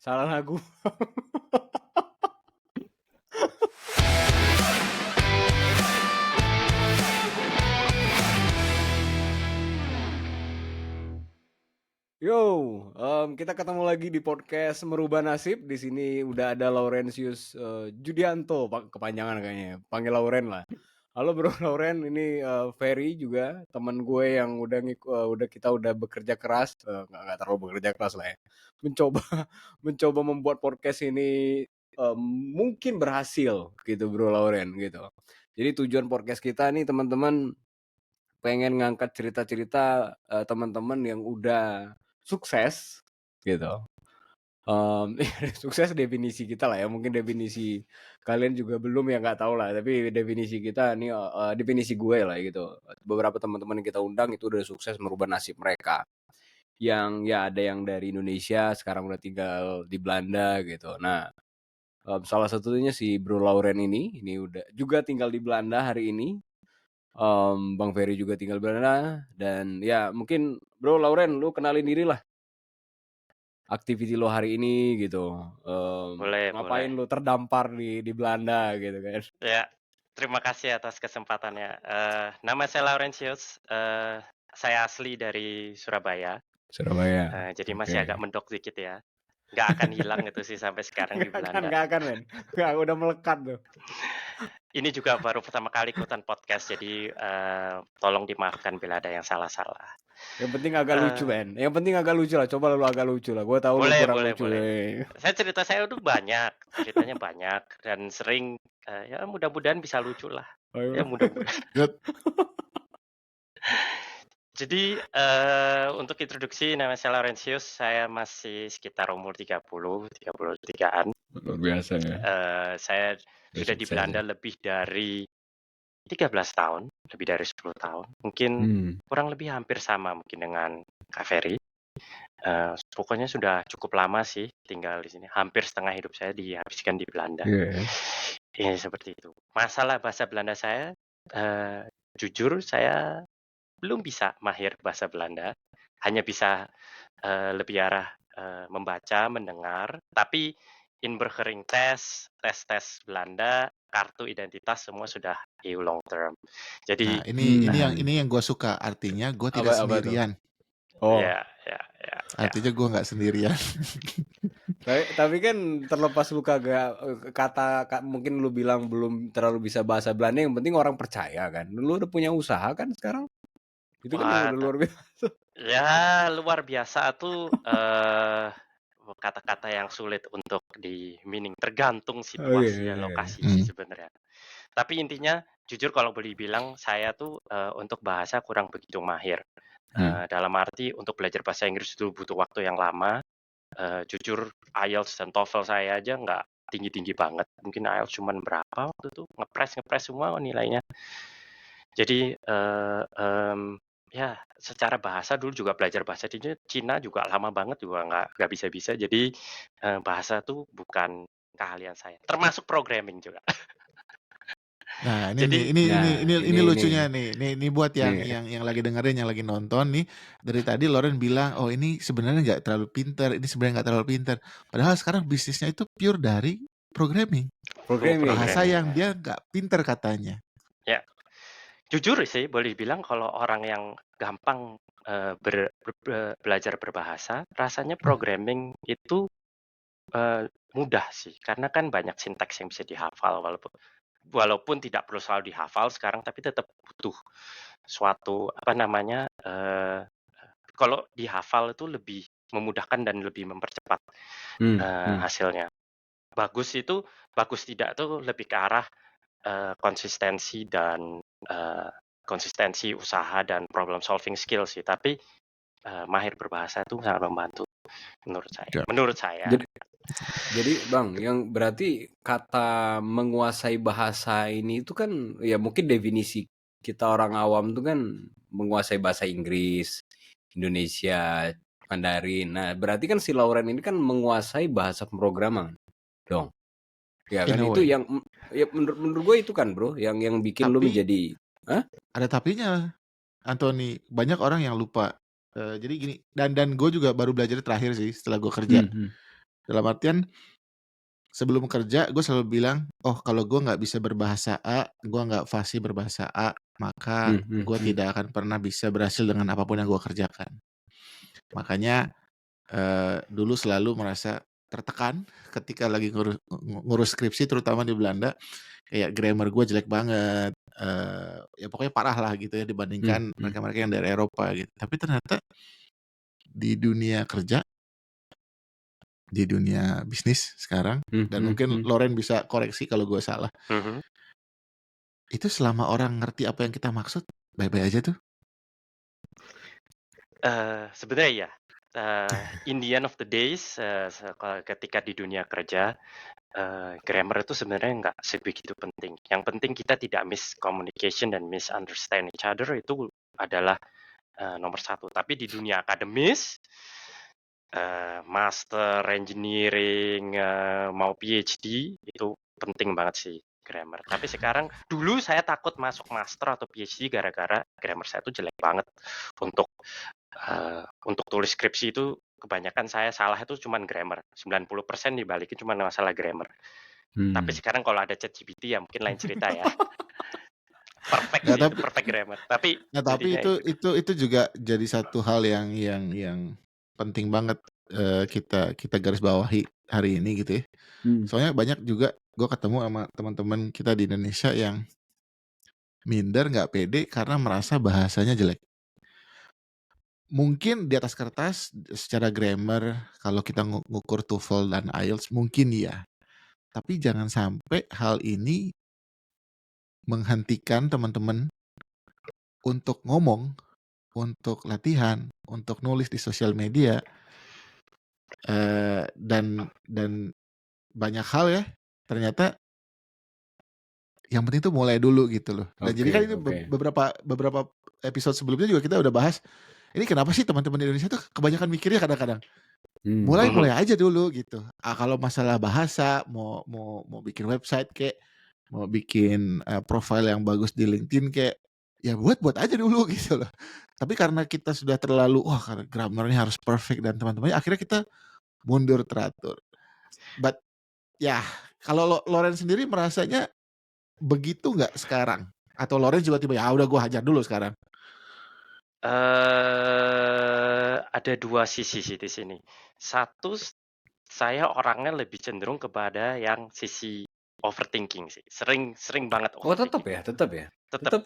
Salah lagu. Yo, kita ketemu lagi di podcast Merubah Nasib. Di sini udah ada Laurentius Judianto, kepanjangan kayaknya. Panggil Lauren lah. Halo Bro Lauren, ini Ferry juga teman gue yang udah bekerja keras, nggak terlalu bekerja keras lah ya. Mencoba mencoba membuat podcast ini mungkin berhasil gitu Bro Lauren gitu. Jadi tujuan podcast kita nih teman-teman pengen ngangkat cerita-cerita teman-teman yang udah sukses gitu. Sukses definisi kita lah ya, mungkin definisi kalian juga belum ya nggak tahu lah, tapi definisi kita nih definisi gue lah gitu. Beberapa teman-teman yang kita undang itu udah sukses merubah nasib mereka. Yang ya ada yang dari Indonesia sekarang udah tinggal di Belanda gitu. Nah, salah satunya si Bro Lauren ini udah juga tinggal di Belanda hari ini. Bang Ferry juga tinggal di Belanda dan ya mungkin Bro Lauren lu kenalin diri lah. Aktiviti lo hari ini gitu, Boleh, ngapain boleh. lu terdampar di Belanda gitu kan. Ya, terima kasih atas kesempatannya. Nama saya Laurentius, saya asli dari Surabaya, Surabaya, jadi masih agak oke. mendok dikit ya. Nggak akan hilang itu sih sampai sekarang di Belanda. Nggak akan men, nggak udah melekat tuh. Ini juga baru pertama kali ikutan podcast, jadi tolong dimaafkan bila ada yang salah-salah. Yang penting agak lucu Eh, men, yang penting agak lucu lah, coba lu agak lucu lah, gua tahu lu boleh, kurang boleh, lucu boleh. nih. Saya tuh banyak, ceritanya banyak dan sering, ya mudah-mudahan bisa lucu lah. Ya Ayo. mudah-mudahan. Good. Jadi, untuk introduksi nama saya Laurentius, saya masih sekitar umur 33-an. Luar biasa ya, Saya udah sudah di sukses Belanda ya. lebih dari 13 tahun, lebih dari 10 tahun. Mungkin kurang lebih hampir sama mungkin dengan Kak Ferry. Pokoknya sudah cukup lama sih tinggal di sini, hampir setengah hidup saya dihabiskan di Belanda. Iya. Ya seperti itu. Masalah bahasa Belanda saya, jujur saya belum bisa mahir bahasa Belanda, hanya bisa lebih arah membaca, mendengar, tapi inburgering tes Belanda, kartu identitas semua sudah EU long term. Jadi Nah, ini Nah, yang gue suka. Artinya gue tidak apa tuh? sendirian. Oh, ya, ya, ya, ya. Artinya gue nggak sendirian. tapi kan terlepas lu kagak mungkin lu bilang belum terlalu bisa bahasa Belanda, yang penting orang percaya kan. Lu udah punya usaha kan sekarang? Itu kan yang Wah, udah luar biasa. ya luar biasa tuh kata-kata yang sulit untuk di-meaning, tergantung Oh iya, situasi iya, dan iya. lokasi sih sebenarnya. Tapi intinya jujur kalau boleh bilang saya tuh untuk bahasa kurang begitu mahir. Dalam arti untuk belajar bahasa Inggris itu butuh waktu yang lama. Jujur IELTS dan TOEFL saya aja nggak tinggi-tinggi banget. Mungkin IELTS cuman berapa waktu itu, ngepres semua nilainya. Jadi ya secara bahasa dulu juga belajar bahasa Cina juga lama banget juga nggak bisa-bisa. Jadi bahasa tuh bukan keahlian saya. Termasuk programming juga. Nah, Jadi ini lucunya nih. Ini buat yang nih. yang lagi dengerin, yang lagi nonton nih. Dari tadi Lauren bilang, oh ini sebenarnya nggak terlalu pinter, ini sebenarnya nggak terlalu pinter. Padahal sekarang bisnisnya itu pure dari programming. Bahasa Programming. yang dia nggak pinter katanya. ya jujur sih boleh dibilang kalau orang yang gampang belajar berbahasa, rasanya programming itu mudah sih. Karena kan banyak sintaks yang bisa dihafal walaupun tidak perlu selalu dihafal sekarang, tapi tetap butuh suatu kalau dihafal itu lebih memudahkan dan lebih mempercepat hasilnya. Bagus tidak tuh lebih ke arah konsistensi dan konsistensi usaha dan problem solving skill sih. Tapi mahir berbahasa itu sangat membantu menurut saya. Menurut saya. Jadi Bang, yang berarti kata menguasai bahasa ini itu kan ya mungkin definisi kita orang awam tuh kan menguasai bahasa Inggris, Indonesia, Mandarin. Nah, berarti kan si Lauren ini kan menguasai bahasa pemrograman dong. Ya kan In a itu way. yang ya menurut gue itu kan, Bro, yang bikin lu Tapi menjadi ada tapinya, Anthony. Banyak orang yang lupa. Jadi gini, dan gue juga baru belajar terakhir sih setelah gue kerja. Dalam artian sebelum kerja gue selalu bilang, oh kalau gue nggak bisa berbahasa A, gue nggak fasih berbahasa A, maka gue tidak akan pernah bisa berhasil dengan apapun yang gue kerjakan. Makanya dulu selalu merasa tertekan ketika lagi ngurus skripsi, terutama di Belanda. Kayak grammar gue jelek banget, ya pokoknya parah lah gitu ya dibandingkan mereka-mereka yang dari Eropa gitu. Tapi ternyata di dunia kerja, di dunia bisnis sekarang, dan mungkin Loren bisa koreksi kalau gue salah, itu selama orang ngerti apa yang kita maksud, baik-baik aja tuh. Sebenarnya ya, in the end of the days, ketika di dunia kerja, grammar itu sebenarnya nggak sebegitu penting. Yang penting kita tidak miscommunication dan misunderstand each other, itu adalah nomor satu. Tapi di dunia akademis, master engineering, mau PhD, itu penting banget sih grammar. Tapi sekarang, dulu saya takut masuk master atau PhD gara-gara grammar saya itu jelek banget. Untuk tulis skripsi itu kebanyakan saya salah itu cuman grammar. 90% dibalikin cuma masalah grammar. Tapi sekarang kalau ada ChatGPT ya mungkin lain cerita ya. Perfect Nggak, sih, itu tapi perfect grammar. Tapi intinya itu juga jadi satu hal yang penting banget kita garis bawahi hari ini gitu ya. Soalnya banyak juga gue ketemu sama teman-teman kita di Indonesia yang minder, nggak pede karena merasa bahasanya jelek. Mungkin di atas kertas secara grammar kalau kita ngukur TOEFL dan IELTS mungkin ya. Tapi jangan sampai hal ini menghentikan teman-teman untuk ngomong, untuk latihan, untuk nulis di sosial media, dan banyak hal ya. Ternyata yang penting tuh mulai dulu gitu loh. Dan jadi kan ini beberapa episode sebelumnya juga kita udah bahas, ini kenapa sih teman-teman di Indonesia tuh kebanyakan mikirnya kadang-kadang mulai aja dulu gitu. Kalau masalah bahasa, mau bikin website kayak, mau bikin profile yang bagus di LinkedIn kayak, ya buat aja dulu gitu loh. Tapi karena kita sudah terlalu karena grammarnya harus perfect dan teman-temannya, akhirnya kita mundur teratur. But ya, kalau Loren sendiri merasanya begitu nggak sekarang? Atau Loren juga tiba ya udah gue hajar dulu sekarang? Ada dua sisi sih di sini. Satu, saya orangnya lebih cenderung kepada yang sisi overthinking sih. Sering banget overthinking. Tetap ya. Tetap.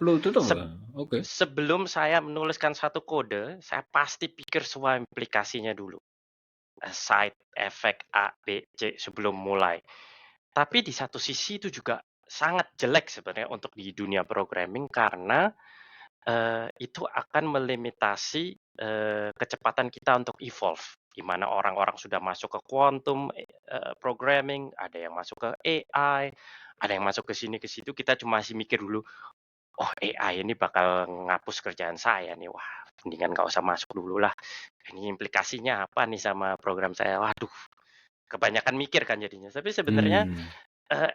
Oke. Sebelum saya menuliskan satu kode, saya pasti pikir semua implikasinya dulu. Side effect A, B, C sebelum mulai. Tapi di satu sisi itu juga sangat jelek sebenarnya untuk di dunia programming karena itu akan melimitasi kecepatan kita untuk evolve. Di mana orang-orang sudah masuk ke quantum programming, ada yang masuk ke AI, ada yang masuk ke sini ke situ, kita cuma masih mikir dulu, oh AI ini bakal ngapus kerjaan saya nih, wah mendingan nggak usah masuk dulu lah. Ini implikasinya apa nih sama program saya? Waduh, kebanyakan mikir kan jadinya. Tapi sebenarnya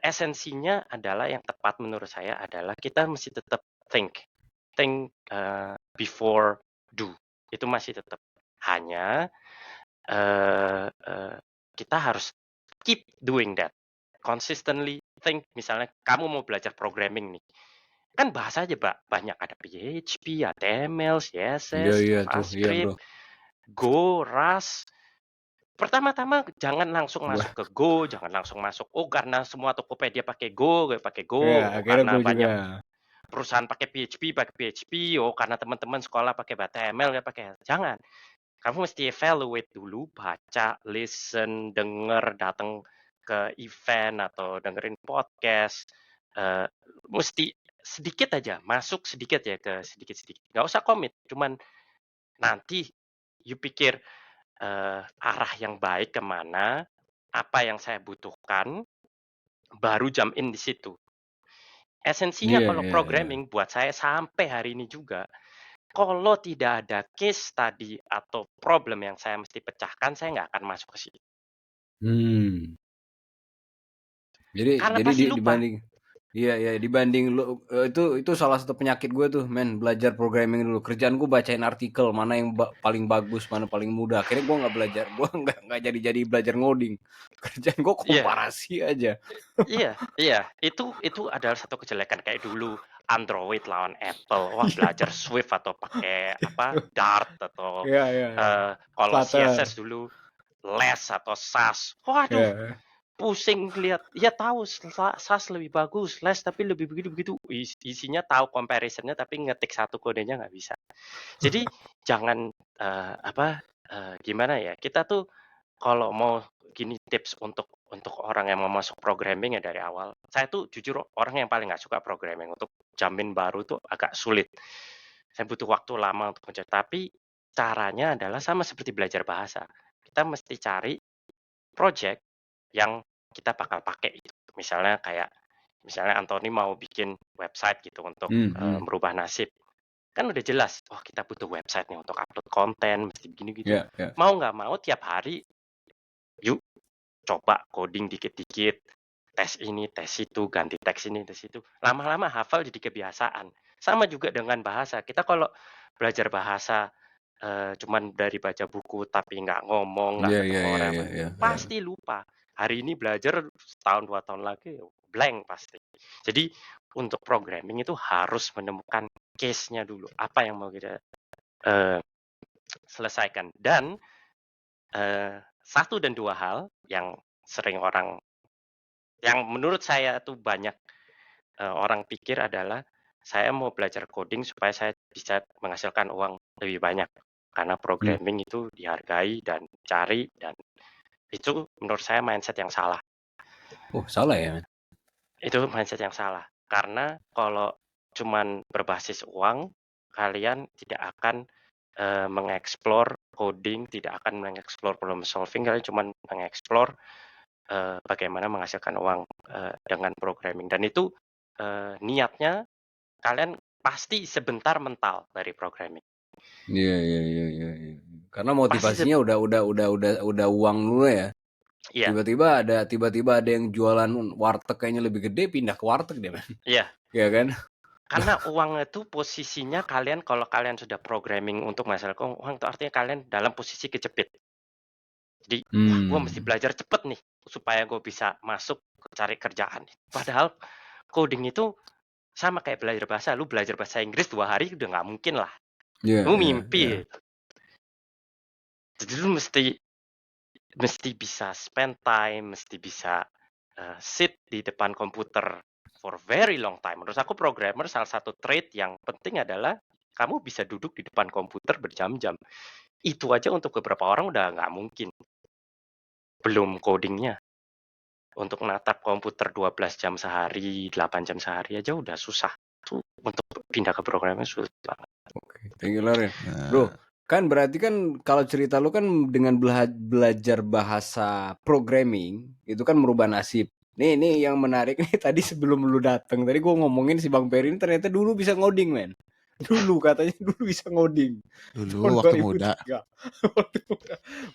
esensinya adalah yang tepat menurut saya adalah kita mesti tetap think before do. Itu masih tetap. Hanya kita harus keep doing that. Consistently think. Misalnya kamu mau belajar programming nih. Kan bahasa aja banyak. Ada PHP, HTML, CSS, JavaScript, Go, Rust. Pertama-tama jangan langsung masuk ke Go, jangan langsung masuk. Oh, karena semua Tokopedia pakai Go, Ya, karena gue banyak juga. perusahaan pakai PHP. Oh, karena teman-teman sekolah pakai HTML ya pakai. Jangan. Kamu mesti evaluate dulu, baca, listen, denger, datang ke event atau dengerin podcast. Mesti sedikit aja, masuk sedikit ya ke sedikit-sedikit. Nggak usah komit, cuman nanti you pikir arah yang baik kemana, apa yang saya butuhkan, baru jump in di situ. Esensinya kalau programming buat saya sampai hari ini juga, kalau tidak ada case study atau problem yang saya mesti pecahkan, saya nggak akan masuk ke situ. Jadi Karena pasti lupa. dibanding Iya, dibanding lu itu salah satu penyakit gue tuh, men, belajar programming dulu. Kerjaan gue bacain artikel mana yang paling bagus, mana paling mudah. Akhirnya gue nggak belajar, gue nggak jadi belajar ngoding. Kerjaan gue Iya, komparasi aja. iya, itu adalah satu kejelekan kayak dulu Android lawan Apple. Wah, belajar Swift atau pakai apa Dart atau Iya. kalau Flutter. CSS dulu Les atau SAS. Waduh, Iya. pusing lihat. Ya tahu SAS lebih bagus, Les tapi lebih begitu-begitu. Isinya tahu comparisonnya tapi ngetik satu kodenya nggak bisa. Jadi jangan gimana ya? Kita tuh kalau mau gini tips untuk orang yang mau masuk programming ya dari awal. Saya tuh jujur orang yang paling nggak suka programming. Untuk jamin baru tuh agak sulit. Saya butuh waktu lama untuk mencari. Tapi caranya adalah sama seperti belajar bahasa. Kita mesti cari project yang kita bakal pakai itu. Misalnya Anthony mau bikin website gitu untuk merubah nasib. Kan udah jelas, oh kita butuh website nih untuk upload konten, mesti begini gitu. Yeah. Mau nggak mau tiap hari, yuk coba coding dikit-dikit, tes ini, tes itu, ganti teks ini, tes itu. Lama-lama hafal jadi kebiasaan. Sama juga dengan bahasa. Kita kalau belajar bahasa cuman dari baca buku tapi nggak ngomong, nggak ketemu orang, pasti lupa. Hari ini belajar setahun 2 tahun lagi blank pasti. Jadi untuk programming itu harus menemukan case-nya dulu. Apa yang mau kita selesaikan. Dan 1 dan 2 hal yang sering orang, yang menurut saya tuh banyak orang pikir adalah, saya mau belajar coding supaya saya bisa menghasilkan uang lebih banyak. Karena programming itu dihargai dan dicari, dan itu menurut saya mindset yang salah. Oh, salah ya? Itu mindset yang salah. Karena kalau cuman berbasis uang, kalian tidak akan mengeksplor coding, tidak akan mengeksplor problem solving, kalian cuma mengeksplor bagaimana menghasilkan uang dengan programming. Dan itu niatnya kalian pasti sebentar mental dari programming. Iya. Karena motivasinya udah uang dulu ya. Iya. Tiba-tiba ada yang jualan warteg kayaknya lebih gede, pindah ke warteg deh, man. Iya. Iya kan? Karena uang itu posisinya kalian, kalau kalian sudah programming untuk menghasilkan uang, itu artinya kalian dalam posisi kejepit. Jadi, wah gue mesti belajar cepet nih supaya gue bisa masuk cari kerjaan. Padahal coding itu sama kayak belajar bahasa. Lu belajar bahasa Inggris 2 hari udah nggak mungkin lah. Lu mimpi. Jadi lu mesti bisa spend time, mesti bisa sit di depan komputer for very long time. Menurut aku programmer salah satu trait yang penting adalah kamu bisa duduk di depan komputer berjam-jam. Itu aja untuk beberapa orang udah nggak mungkin. Belum codingnya. Untuk natap komputer 12 jam sehari, 8 jam sehari aja udah susah. Tuh untuk pindah ke programming sulit banget. Oke, thank you Loren. Bro, kan berarti kan kalau cerita lu kan dengan belajar bahasa programming itu kan merubah nasib. Nih yang menarik nih, tadi sebelum lu datang tadi gue ngomongin si Bang Peri ini ternyata dulu bisa ngoding, men. Dulu katanya dulu bisa ngoding. Dulu waktu muda.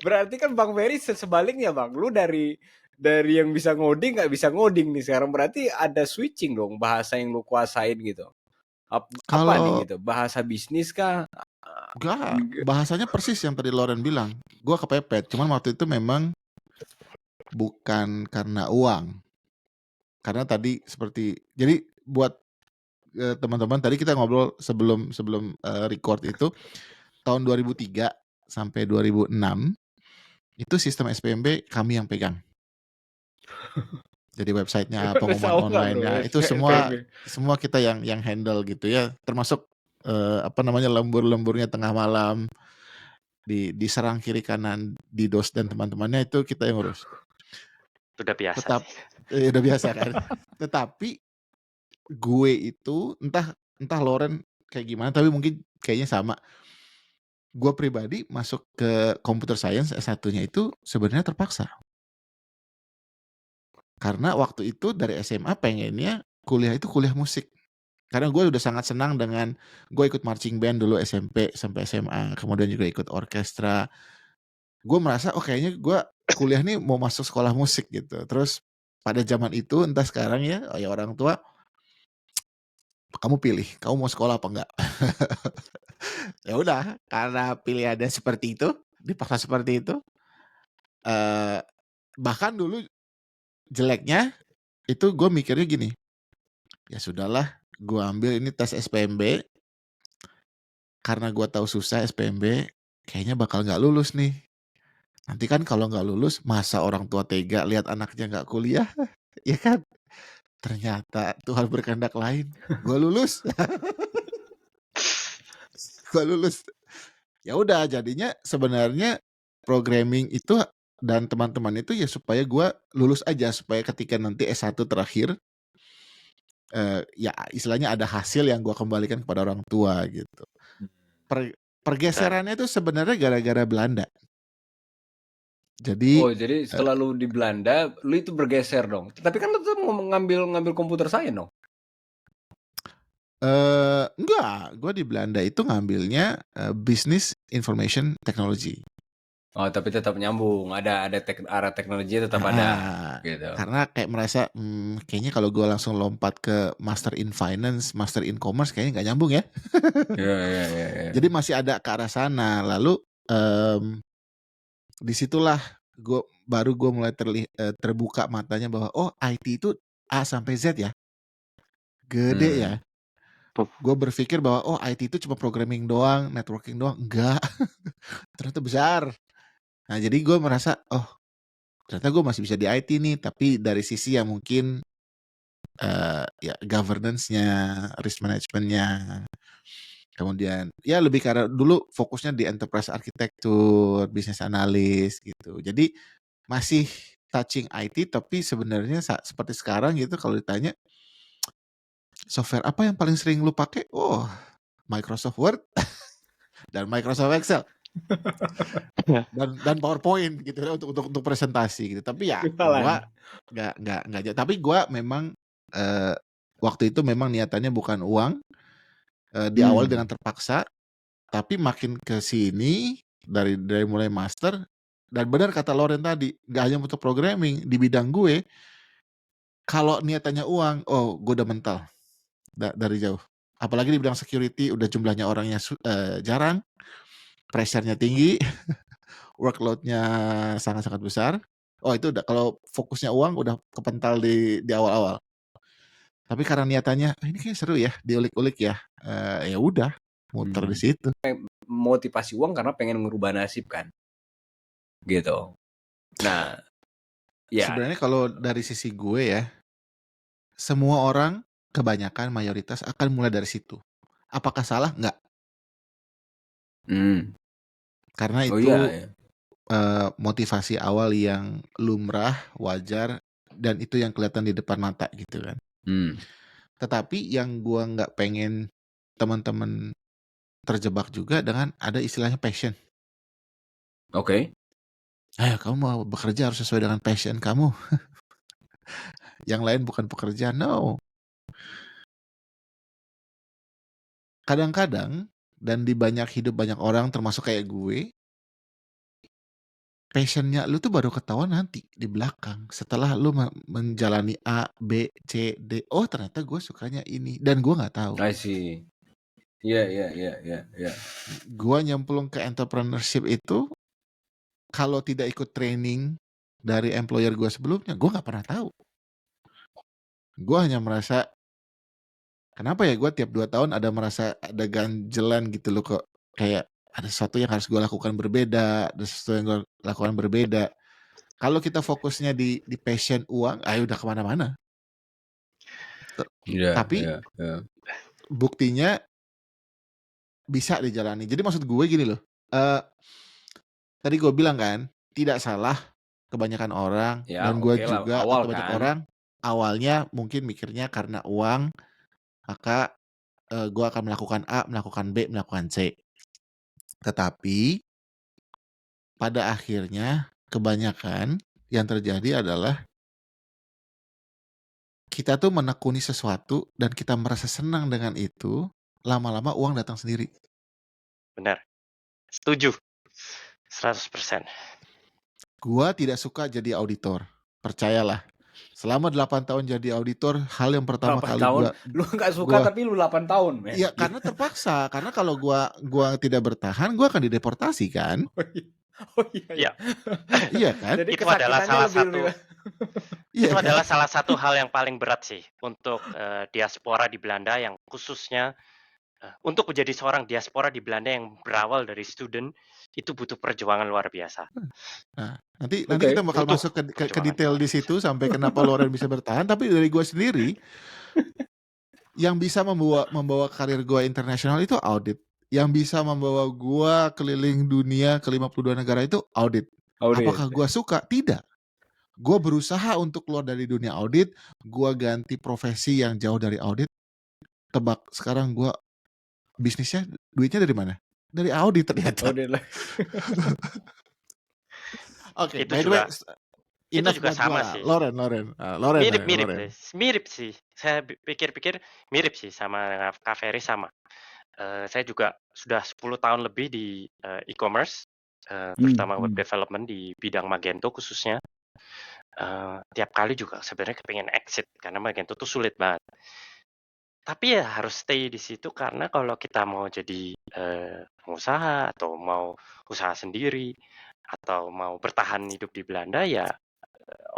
Berarti kan Bang Peri sebaliknya, Bang. Lu dari yang bisa ngoding nggak bisa ngoding nih sekarang, berarti ada switching dong bahasa yang lu kuasain gitu. Apa nih gitu? Bahasa bisnis kah? Enggak, bahasanya persis yang tadi Loren bilang. Gua kepepet, cuman waktu itu memang bukan karena uang. Karena tadi seperti, jadi buat teman-teman, tadi kita ngobrol sebelum record itu tahun 2003 sampai 2006 itu sistem SPMB kami yang pegang. Jadi websitenya, pengumuman online-nya itu semua kita yang handle gitu ya, termasuk lembur-lemburnya tengah malam, diserang kiri kanan DDoS dan teman-temannya, itu kita yang urus. Udah biasa. Udah biasa kan. Tetapi gue itu entah Loren kayak gimana, tapi mungkin kayaknya sama. Gue pribadi masuk ke computer science S1-nya itu sebenarnya terpaksa. Karena waktu itu dari SMA pengennya kuliah itu kuliah musik. Karena gue udah sangat senang dengan, gue ikut marching band dulu SMP sampai SMA, kemudian juga ikut orkestra. Gue merasa kayaknya gue kuliah nih mau masuk sekolah musik gitu. Terus pada zaman itu, entah sekarang ya orang tua kamu pilih, kamu mau sekolah apa enggak? Ya udah, karena pilihannya seperti itu, dipaksa seperti itu. Bahkan dulu jeleknya itu gue mikirnya gini, ya sudahlah, gue ambil ini tes SPMB, karena gue tahu susah SPMB, kayaknya bakal nggak lulus nih. Nanti kan kalau nggak lulus, masa orang tua tega lihat anaknya nggak kuliah, ya kan? Ternyata Tuhan berkehendak lain. Gue lulus, gue lulus. Ya udah, jadinya sebenarnya programming itu dan teman-teman itu ya supaya gue lulus aja, supaya ketika nanti S1 terakhir, ya istilahnya ada hasil yang gue kembalikan kepada orang tua gitu. Pergeserannya itu sebenarnya gara-gara Belanda. Jadi jadi setelah lu di Belanda, lu itu bergeser dong. Tapi kan lu tuh mau ngambil komputer science dong. Enggak, gue di Belanda itu ngambilnya Business Information Technology. Oh, tapi tetap nyambung. Ada arah teknologi tetap ada gitu. Karena kayak merasa kayaknya kalau gue langsung lompat ke Master in Finance, Master in Commerce kayaknya nggak nyambung ya. Iya. Jadi masih ada ke arah sana. Lalu disitulah gue mulai terbuka matanya bahwa oh IT itu A sampai Z ya, gede ya. Gue berpikir bahwa oh IT itu cuma programming doang, networking doang, enggak. Ternyata besar. Nah jadi gue merasa oh ternyata gue masih bisa di IT nih, tapi dari sisi yang mungkin ya governance-nya, risk management-nya, kemudian ya lebih karena dulu fokusnya di enterprise architecture, business analyst gitu. Jadi masih touching IT, tapi sebenarnya seperti sekarang gitu kalau ditanya software apa yang paling sering lu pakai? Oh, Microsoft Word dan Microsoft Excel. dan PowerPoint gitu ya untuk presentasi gitu. Tapi ya gua nggak tapi gua memang waktu itu memang niatannya bukan uang, di awal dengan terpaksa, tapi makin ke sini dari mulai master, dan benar kata Loren tadi, nggak hanya untuk programming di bidang gue, kalau niatannya uang, oh gue udah mental dari jauh. Apalagi di bidang security udah jumlahnya orangnya jarang, pressure-nya tinggi, workload-nya sangat-sangat besar. Oh itu udah kalau fokusnya uang udah kepental di awal-awal. Tapi karena niatannya ini kayak seru ya, diulik-ulik ya. Ya udah, muter di situ. Motivasi uang karena pengen ngerubah nasib kan. Gitu. Nah, ya. Sebenarnya kalau dari sisi gue ya, semua orang kebanyakan mayoritas akan mulai dari situ. Apakah salah? Enggak. Karena itu motivasi awal yang lumrah, wajar, dan itu yang kelihatan di depan mata gitu kan. Tetapi yang gua nggak pengen teman-teman terjebak juga dengan ada istilahnya passion. Oke. Ayo kamu mau bekerja harus sesuai dengan passion kamu. Yang lain bukan pekerjaan, no. Kadang-kadang dan di banyak hidup banyak orang termasuk kayak gue, passionnya lu tuh baru ketahuan nanti di belakang setelah lu menjalani A, B, C, D. Oh ternyata gue sukanya ini dan gue nggak tahu. I see. Iya. Gue nyemplung ke entrepreneurship itu kalau tidak ikut training dari employer gue sebelumnya, gue nggak pernah tahu. Gue hanya merasa kenapa ya gue tiap 2 tahun ada ganjelan gitu loh, kok kayak ada sesuatu yang harus gue lakukan berbeda, ada sesuatu yang gue lakukan berbeda. Kalau kita fokusnya di passion uang, ayo udah kemana-mana. Tapi buktinya bisa dijalani. Jadi maksud gue gini loh, tadi gue bilang kan, tidak salah kebanyakan orang ya, dan gue juga awal atau banyak kan. orang awalnya mungkin mikirnya karena uang, maka gue akan melakukan A, melakukan B, melakukan C. Tetapi pada akhirnya kebanyakan yang terjadi adalah kita tuh menekuni sesuatu dan kita merasa senang dengan itu, lama-lama uang datang sendiri. Benar. Setuju. 100%. Gua tidak suka jadi auditor. Percayalah. selama 8 tahun jadi auditor, hal yang pertama 8 kali tahun, lu nggak suka gua tapi lu 8 tahun, men. ya karena terpaksa, karena kalau gua tidak bertahan, gua akan dideportasi kan? Oh iya ya. Ya, Iya kan? Jadi itu adalah kesakitannya salah lebih satu Iya itu kan? adalah salah satu hal yang paling berat sih untuk diaspora di Belanda yang khususnya untuk menjadi seorang diaspora di Belanda yang berawal dari student itu butuh perjuangan luar biasa. Nah, nanti Oke. kita bakal Butuh masuk ke perjuangan detail luar di biasa. situ sampai kenapa Loren bisa bertahan. Tapi dari gue sendiri, yang bisa membawa karir gue internasional itu audit. Yang bisa membawa gue keliling dunia ke 52 negara itu audit. Apakah gue suka? Tidak. Gue berusaha untuk keluar dari dunia audit. Gue ganti profesi yang jauh dari audit. Tebak sekarang gue bisnisnya, duitnya dari mana? Dari audit ternyata. Audit lah. Oke, Itu by the way, juga itu enough juga buat gue sama lah. sih. Loren. Mirip sih. Saya pikir-pikir mirip sih sama Kak Ferry sama. Saya juga sudah 10 tahun lebih di e-commerce, terutama web development di bidang Magento khususnya. Tiap kali juga sebenarnya kepengen exit karena Magento tuh sulit banget. Tapi ya harus stay di situ karena kalau kita mau jadi pengusaha atau mau usaha sendiri atau mau bertahan hidup di Belanda ya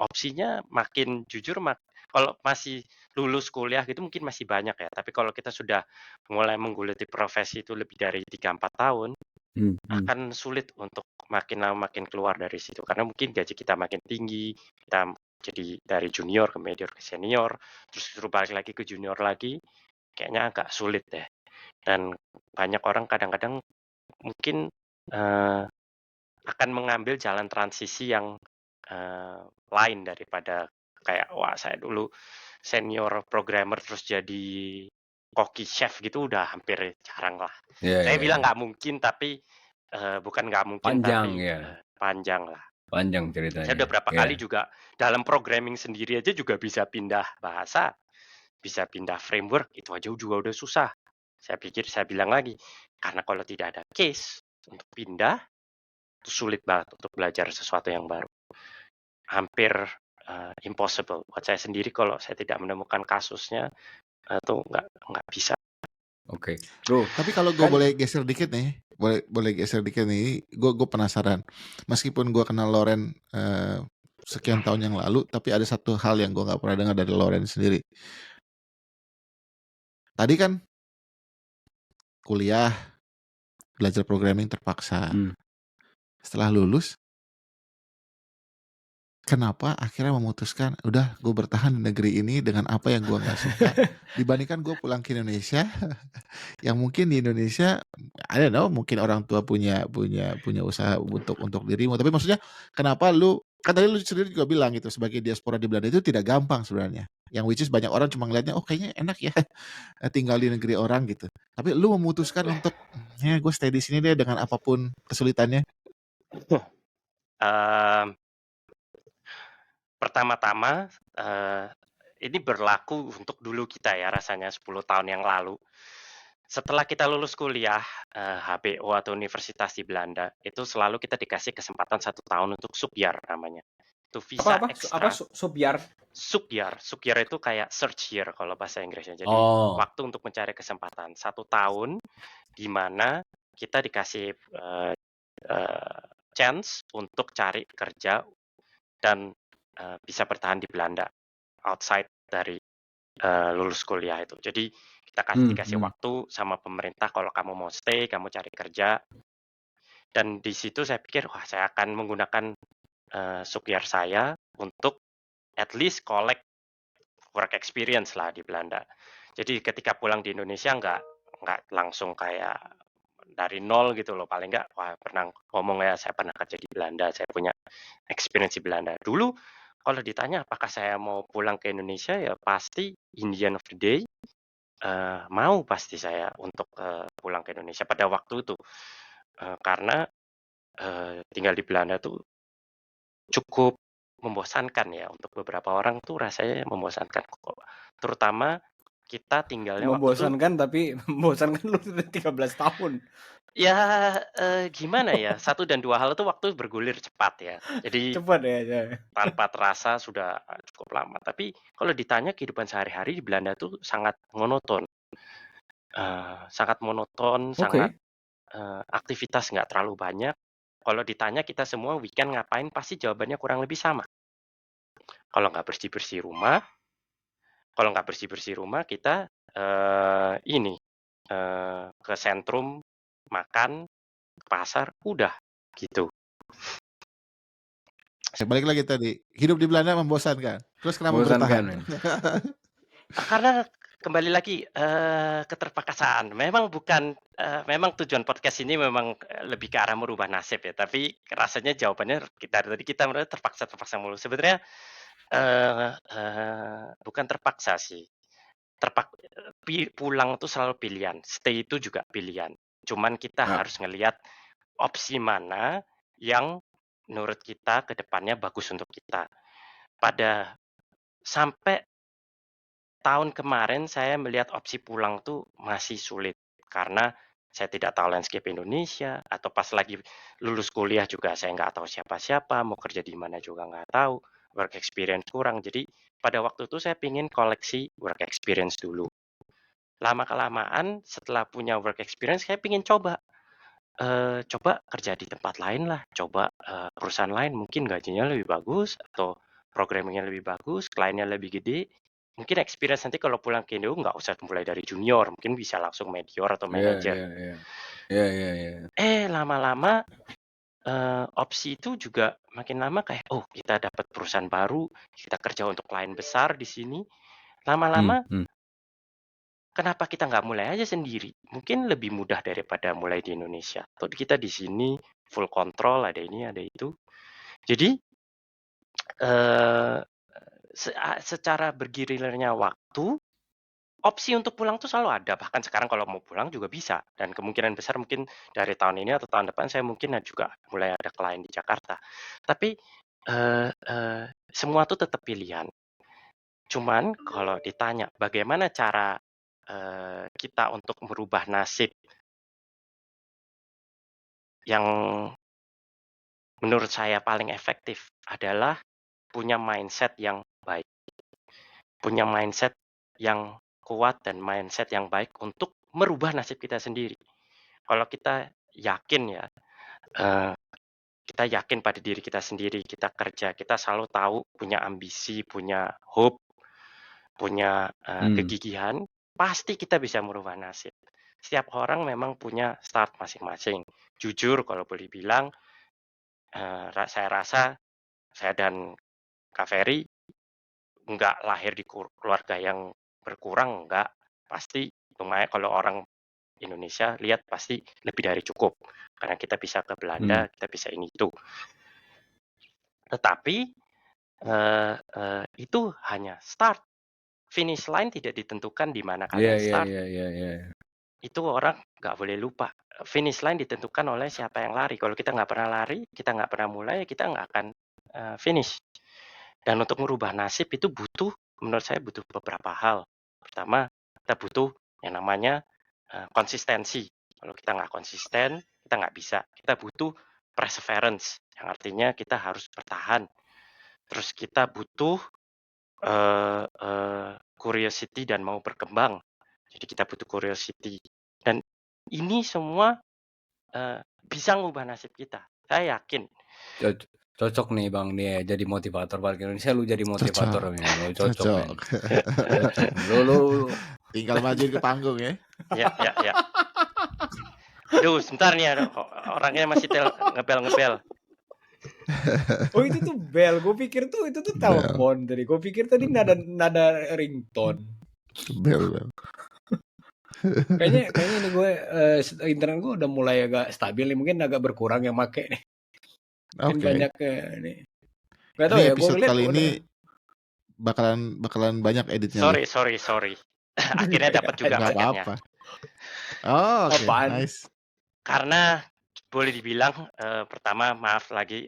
opsinya makin jujur kalau masih lulus kuliah gitu mungkin masih banyak ya. Tapi kalau kita sudah mulai menggeluti profesi itu lebih dari 3-4 tahun, akan sulit untuk makin lama makin keluar dari situ. Karena mungkin gaji kita makin tinggi, kita jadi dari junior ke medior ke senior, terus suruh balik lagi ke junior lagi, kayaknya agak sulit deh. Dan banyak orang kadang-kadang mungkin akan mengambil jalan transisi yang lain daripada kayak wah saya dulu senior programmer terus jadi koki chef gitu udah hampir jarang lah. Saya bilang nggak mungkin tapi bukan nggak mungkin Panjang tapi ya. panjang lah. Panjang ceritanya. Saya udah berapa kali juga dalam programming sendiri aja juga bisa pindah bahasa, bisa pindah framework, itu aja juga udah susah. Saya bilang lagi, karena kalau tidak ada case untuk pindah, itu sulit banget untuk belajar sesuatu yang baru. Hampir impossible. Buat saya sendiri kalau saya tidak menemukan kasusnya, itu nggak bisa. Oke. Tapi kalau gue boleh geser dikit nih, boleh geser dikit nih, gue penasaran. Meskipun gue kenal Loren sekian tahun yang lalu, tapi ada satu hal yang gue nggak pernah dengar dari Loren sendiri. Tadi kan kuliah, belajar programming terpaksa. Setelah lulus, kenapa akhirnya memutuskan udah gue bertahan di negeri ini dengan apa yang gue nggak suka dibandingkan gue pulang ke Indonesia yang mungkin di Indonesia I don't know, mungkin orang tua punya usaha untuk dirimu, tapi maksudnya kenapa lu kan tadi lu sendiri juga bilang gitu sebagai diaspora di Belanda itu tidak gampang sebenarnya, yang which is banyak orang cuma ngeliatnya oh kayaknya enak ya tinggal di negeri orang gitu, tapi lu memutuskan untuk ya gue stay di sini deh dengan apapun kesulitannya. Pertama-tama ini berlaku untuk dulu kita ya rasanya 10 tahun yang lalu. Setelah kita lulus kuliah HBO atau universitas di Belanda, itu selalu kita dikasih kesempatan 1 tahun untuk subyar namanya. Itu visa ekstra. Subyar? Subyar itu kayak search year kalau bahasa Inggrisnya. Jadi waktu untuk mencari kesempatan 1 tahun di mana kita dikasih chance untuk cari kerja dan bisa bertahan di Belanda outside dari lulus kuliah itu. Jadi kita dikasih waktu sama pemerintah kalau kamu mau stay, kamu cari kerja. Dan di situ saya pikir wah saya akan menggunakan sukyar saya untuk at least collect work experience lah di Belanda. Jadi ketika pulang di Indonesia nggak langsung kayak dari nol gitu loh, paling nggak wah pernah ngomong ya saya pernah kerja di Belanda, saya punya experience di Belanda. Dulu kalau ditanya apakah saya mau pulang ke Indonesia ya pasti in the end of the day mau pasti saya untuk pulang ke Indonesia pada waktu itu karena tinggal di Belanda tuh cukup membosankan ya untuk beberapa orang tuh rasanya membosankan kok, terutama kita tinggalnya waktu itu Membosankan tapi membosankan lu sudah 13 tahun. Ya, gimana ya, 1 dan 2 hal itu waktu bergulir cepat ya. Jadi Cepat ya, ya. tanpa terasa sudah cukup lama. Tapi kalau ditanya kehidupan sehari-hari di Belanda tuh sangat monoton. Sangat monoton, sangat, Oke. aktivitas nggak terlalu banyak. Kalau ditanya kita semua weekend ngapain, pasti jawabannya kurang lebih sama. Kalau nggak bersih-bersih rumah kita, ke sentrum, makan, ke pasar, udah, gitu. Balik lagi tadi, hidup di Belanda membosankan. Terus kenapa Membosankan, bertahan? men. Karena kembali lagi, keterpaksaan. Memang bukan memang tujuan podcast ini memang, lebih ke arah merubah nasib ya, tapi rasanya jawabannya kita merasa terpaksa mulu. Sebenarnya, bukan terpaksa sih, pulang tuh selalu pilihan, stay itu juga pilihan. Cuman kita Ya. harus ngelihat opsi mana yang menurut kita ke depannya bagus untuk kita. Sampai tahun kemarin saya melihat opsi pulang tuh masih sulit, karena saya tidak tahu landscape Indonesia, atau pas lagi lulus kuliah juga saya nggak tahu siapa-siapa, mau kerja di mana juga nggak tahu, work experience kurang. Jadi pada waktu itu saya pingin koleksi work experience dulu. Lama-kelamaan setelah punya work experience, saya pingin coba kerja di tempat lain lah, coba, perusahaan lain mungkin gajinya lebih bagus, atau programming-nya lebih bagus, kliennya lebih gede. Mungkin experience nanti kalau pulang ke Indo nggak usah mulai dari junior, mungkin bisa langsung medior atau Iya, manager. iya, iya. Iya, iya, iya. Lama-lama, opsi itu juga makin lama kayak, oh kita dapat perusahaan baru, kita kerja untuk klien besar di sini. Lama-lama, kenapa kita nggak mulai aja sendiri? Mungkin lebih mudah daripada mulai di Indonesia. Atau kita di sini full control, ada ini, ada itu. Jadi, eee, secara bergilirnya waktu, opsi untuk pulang tuh selalu ada. Bahkan sekarang kalau mau pulang juga bisa, dan kemungkinan besar mungkin dari tahun ini atau tahun depan saya mungkin juga mulai ada klien di Jakarta. Tapi, eee eee, semua tuh tetap pilihan. Cuman kalau ditanya bagaimana cara, kita untuk merubah nasib yang menurut saya paling efektif adalah punya mindset yang baik. Punya mindset yang kuat dan mindset yang baik untuk merubah nasib kita sendiri. Kalau kita yakin ya, kita yakin pada diri kita sendiri, kita kerja, kita selalu tahu, punya ambisi, punya hope, punya kegigihan, pasti kita bisa merubah nasib. Setiap orang memang punya start masing-masing. Jujur kalau boleh bilang, saya rasa saya dan Kak Ferry nggak lahir di keluarga yang berkurang, enggak. Pasti lumayan, kalau orang Indonesia lihat pasti lebih dari cukup. Karena kita bisa ke Belanda, kita bisa ini itu. Tetapi itu hanya start. Finish line tidak ditentukan di mana kalian start. Iya. Itu orang nggak boleh lupa. Finish line ditentukan oleh siapa yang lari. Kalau kita nggak pernah lari, kita nggak pernah mulai, kita nggak akan finish. Dan untuk merubah nasib itu menurut saya butuh beberapa hal. Pertama, kita butuh yang namanya konsistensi. Kalau kita nggak konsisten, kita nggak bisa. Kita butuh perseverance, yang artinya kita harus bertahan. Terus kita butuh curiosity dan mau berkembang. Jadi kita butuh curiosity. Dan ini semua bisa ngubah nasib kita. Saya yakin. Cocok nih Bang nih jadi motivator balik Indonesia, lu jadi motivator nih, lu cocok men. Lu tinggal majuin ke panggung ya. Ya. Aduh, sebentar nih orangnya masih ngebel. Oh itu tuh bel, gue pikir tuh itu tuh telepon tadi. Gue pikir tadi nada ringtone. Bel. Kayaknya ini gue internet gue udah mulai agak stabil nih, mungkin agak berkurang yang make nih. Mungkin banyak nih. Gak tau ya, gue episode lihat kali ini bakalan banyak editnya. Sorry. Akhirnya dapat juga paketnya. Oh, oke. Nice. Karena boleh dibilang pertama maaf lagi,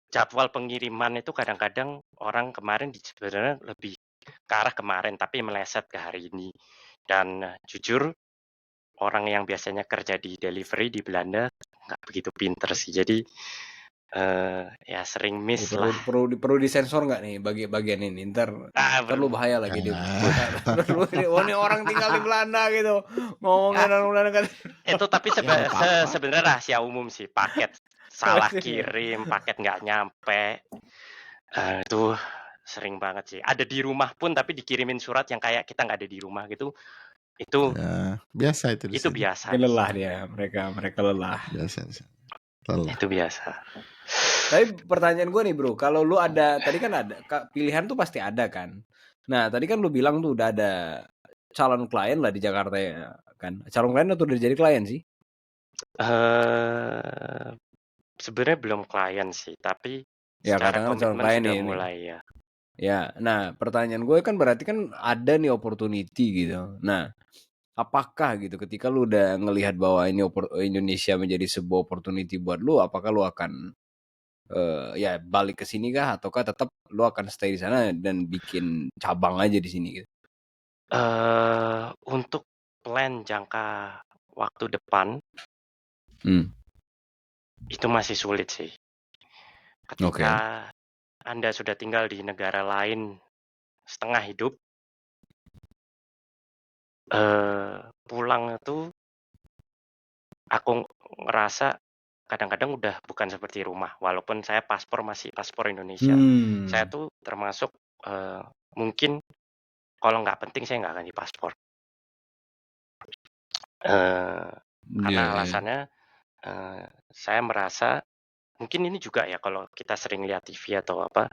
jadwal pengiriman itu kadang-kadang orang kemarin sebenarnya lebih ke arah kemarin tapi meleset ke hari ini. Dan jujur orang yang biasanya kerja di delivery di Belanda nggak begitu pinter sih. Jadi ya sering miss lah. Perlu disensor nggak nih bagian ini? Ntar lu bahaya lagi dia. Ini orang tinggal di Belanda gitu ngomongin orang Belanda kan. Itu tapi sebenarnya rahasia umum sih, paket salah kirim, paket nggak nyampe, itu sering banget sih. Ada di rumah pun tapi dikirimin surat yang kayak kita nggak ada di rumah gitu. Itu Ya, biasa itu di itu sini. biasa. Lelah dia, mereka lelah. Biasa. Lelah. Itu biasa. Tapi pertanyaan gue nih bro, kalau lu ada tadi kan ada pilihan tuh pasti ada kan. Nah tadi kan lu bilang tuh udah ada calon klien lah di Jakarta ya kan. Calon klien atau udah jadi klien sih? Sebenarnya belum klien sih, tapi ya, secara komitmen sudah ini. mulai ya. Ya, nah pertanyaan gue kan berarti kan ada nih opportunity gitu. Nah, apakah gitu ketika lu udah ngelihat bahwa ini Indonesia menjadi sebuah opportunity buat lu, apakah lu akan ya balik ke sini kah ataukah tetap lu akan stay di sana dan bikin cabang aja di sini gitu? Untuk plan jangka waktu depan itu masih sulit sih. Ketika Anda sudah tinggal di negara lain setengah hidup, pulang itu aku ngerasa kadang-kadang udah bukan seperti rumah. Walaupun saya masih paspor Indonesia. Saya tuh termasuk mungkin kalau nggak penting saya nggak ganti paspor. Karena alasannya saya merasa mungkin ini juga ya kalau kita sering lihat TV atau apa,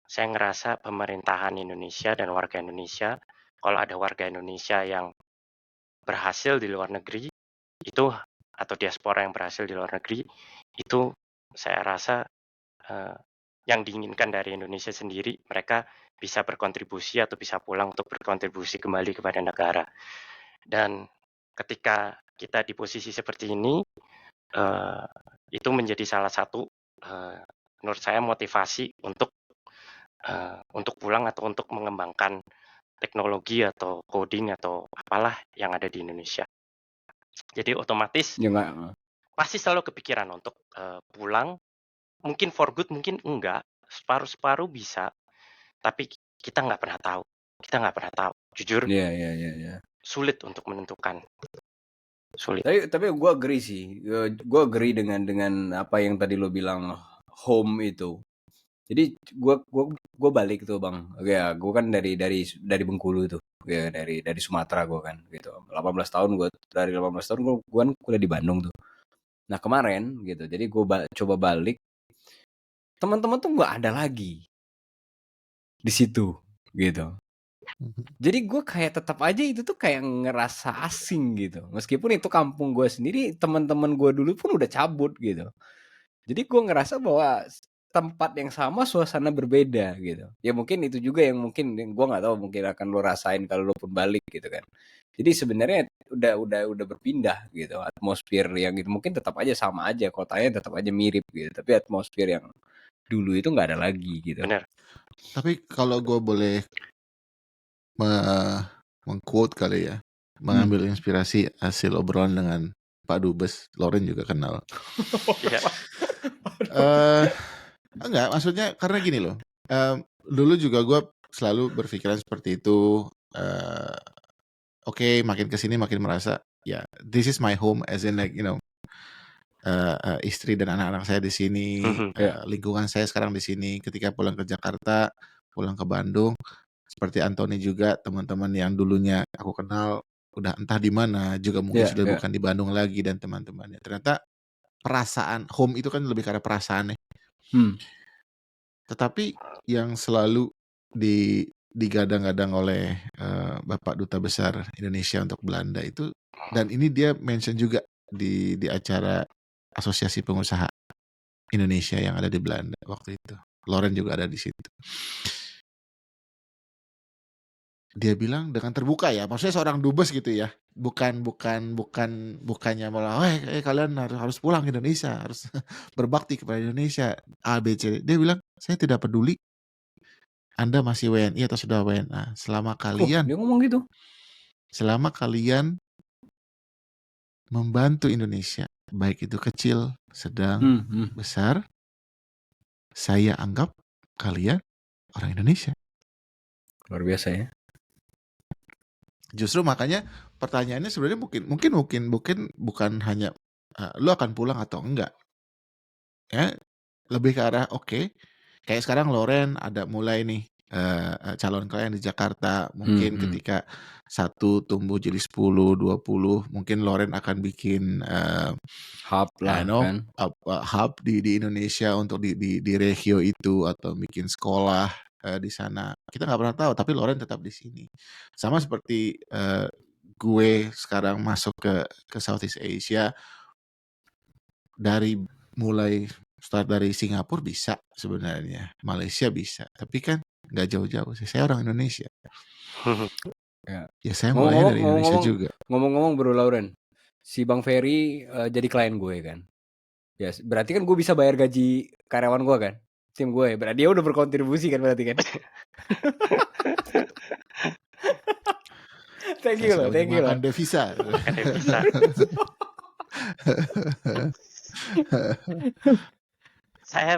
saya ngerasa pemerintahan Indonesia dan warga Indonesia, kalau ada warga Indonesia yang berhasil di luar negeri itu atau diaspora yang berhasil di luar negeri itu saya rasa yang diinginkan dari Indonesia sendiri, mereka bisa berkontribusi atau bisa pulang untuk berkontribusi kembali kepada negara. Dan ketika kita di posisi seperti ini, itu menjadi salah satu menurut saya motivasi untuk pulang atau untuk mengembangkan teknologi atau coding atau apalah yang ada di Indonesia. Jadi otomatis pasti selalu kepikiran untuk pulang, mungkin for good, mungkin enggak, separuh-separuh bisa, tapi kita nggak pernah tahu. Jujur. Sulit untuk menentukan. Sulit. Tapi gue agree sih. Gue agree dengan apa yang tadi lo bilang home itu. Jadi gue balik tuh bang. Ya gue kan dari Bengkulu tuh. Ya dari Sumatera gue kan gitu. 18 tahun gue dari 18 tahun gue kan kuliah di Bandung tuh. Nah kemarin gitu. Jadi gue coba balik. Teman-teman tuh nggak ada lagi di situ gitu. Jadi gue kayak tetap aja itu tuh kayak ngerasa asing gitu. Meskipun itu kampung gue sendiri, teman-teman gue dulu pun udah cabut gitu. Jadi gue ngerasa bahwa tempat yang sama suasana berbeda gitu. Ya mungkin itu juga yang mungkin gue nggak tahu mungkin akan lo rasain kalau lo pun balik gitu kan. Jadi sebenarnya udah berpindah gitu. Atmosfer yang gitu mungkin tetap aja sama aja, kotanya tetap aja mirip gitu. Tapi atmosfer yang dulu itu nggak ada lagi gitu. Benar. Tapi kalau gue boleh meng-quote kali ya, mengambil inspirasi hasil obrolan dengan Pak Dubes, Loren juga kenal. Enggak, maksudnya karena gini loh. Dulu juga gue selalu berpikiran seperti itu. Oke, makin kesini makin merasa ya, this is my home, as in like istri dan anak-anak saya di sini, lingkungan saya sekarang di sini. Ketika pulang ke Jakarta, pulang ke Bandung, seperti Anthony juga, teman-teman yang dulunya aku kenal udah entah di mana, juga mungkin sudah bukan di Bandung lagi dan teman-temannya. Ternyata perasaan home itu kan lebih karena perasaan ya. Tetapi yang selalu digadang-gadang oleh Bapak Duta Besar Indonesia untuk Belanda itu, dan ini dia mention juga di acara Asosiasi Pengusaha Indonesia yang ada di Belanda waktu itu. Loren juga ada di situ. Dia bilang dengan terbuka ya, maksudnya seorang dubes gitu ya, bukannya malah, kalian harus pulang ke Indonesia, harus berbakti kepada Indonesia, A, B, C. Dia bilang, saya tidak peduli Anda masih WNI atau sudah WNA, selama kalian, dia ngomong gitu, selama kalian membantu Indonesia, baik itu kecil, sedang, besar, saya anggap kalian orang Indonesia. Luar biasa ya. Justru makanya pertanyaannya sebenarnya mungkin bukan hanya lu akan pulang atau enggak. Ya, lebih ke arah kayak sekarang Loren ada mulai nih calon klien di Jakarta, mungkin ketika 1 tumbuh jadi 10, 20, mungkin Loren akan bikin hub lah kan. hub di Indonesia untuk di regio itu, atau bikin sekolah di sana. Kita nggak pernah tahu, tapi Loren tetap di sini. Sama seperti gue sekarang masuk ke Southeast Asia, dari mulai start dari Singapura bisa sebenarnya, Malaysia bisa, tapi kan nggak jauh-jauh sih. Saya orang Indonesia. Ya saya mulai dari Indonesia juga. Ngomong-ngomong Bro Lauren, si Bang Ferry jadi klien gue kan. Ya berarti kan gue bisa bayar gaji karyawan gue kan, tim gue. Berarti dia udah berkontribusi kan berarti kan. Thank you lah. Makan devisa. Saya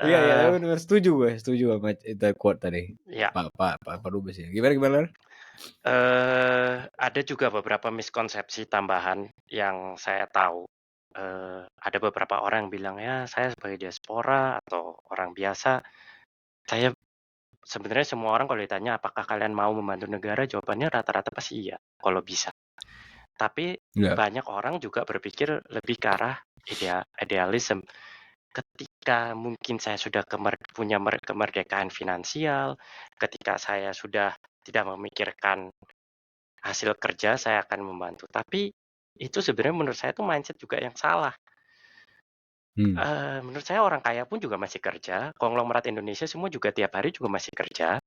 iya benar, setuju sama itu quote tadi. Ya. Pak Dubes ya. Gimana? Ada juga beberapa miskonsepsi tambahan yang saya tahu. Ada beberapa orang yang bilang, ya saya sebagai diaspora atau orang biasa, saya sebenarnya semua orang kalau ditanya apakah kalian mau membantu negara, jawabannya rata-rata pasti iya kalau bisa. Tapi banyak orang juga berpikir lebih ke arah idealisme. Ketika mungkin saya sudah punya kemerdekaan finansial, ketika saya sudah tidak memikirkan hasil kerja, saya akan membantu. Tapi itu sebenarnya menurut saya itu mindset juga yang salah. Menurut saya orang kaya pun juga masih kerja, konglomerat Indonesia semua juga tiap hari juga masih kerja.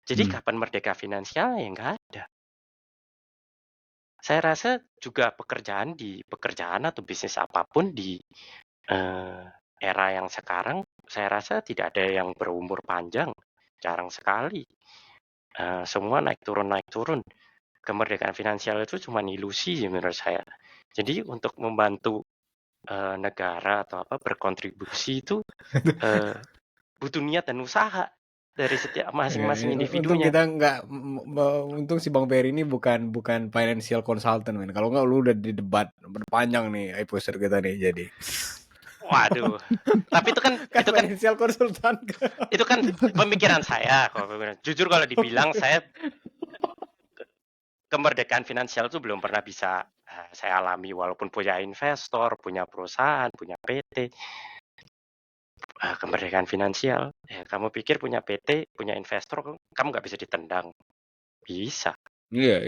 Jadi kapan merdeka finansial? Ya nggak ada. Saya rasa juga pekerjaan atau bisnis apapun di era yang sekarang, saya rasa tidak ada yang berumur panjang, jarang sekali. Semua naik turun. Kemerdekaan finansial itu cuma ilusi menurut saya. Jadi untuk membantu negara atau berkontribusi itu butuh niat dan usaha dari setiap masing-masing individunya. Untung si Bang Ferry ini bukan financial consultant, men. Kalau nggak lu udah di debat berpanjang nih episode kita nih jadi. Waduh. Tapi itu kan financial consultant. Itu kan pemikiran saya. Jujur kalau dibilang saya kemerdekaan finansial itu belum pernah bisa saya alami, walaupun punya investor, punya perusahaan, punya PT. Kemerdekaan finansial, ya kamu pikir punya PT, punya investor, kamu nggak bisa ditendang? Bisa. Iya.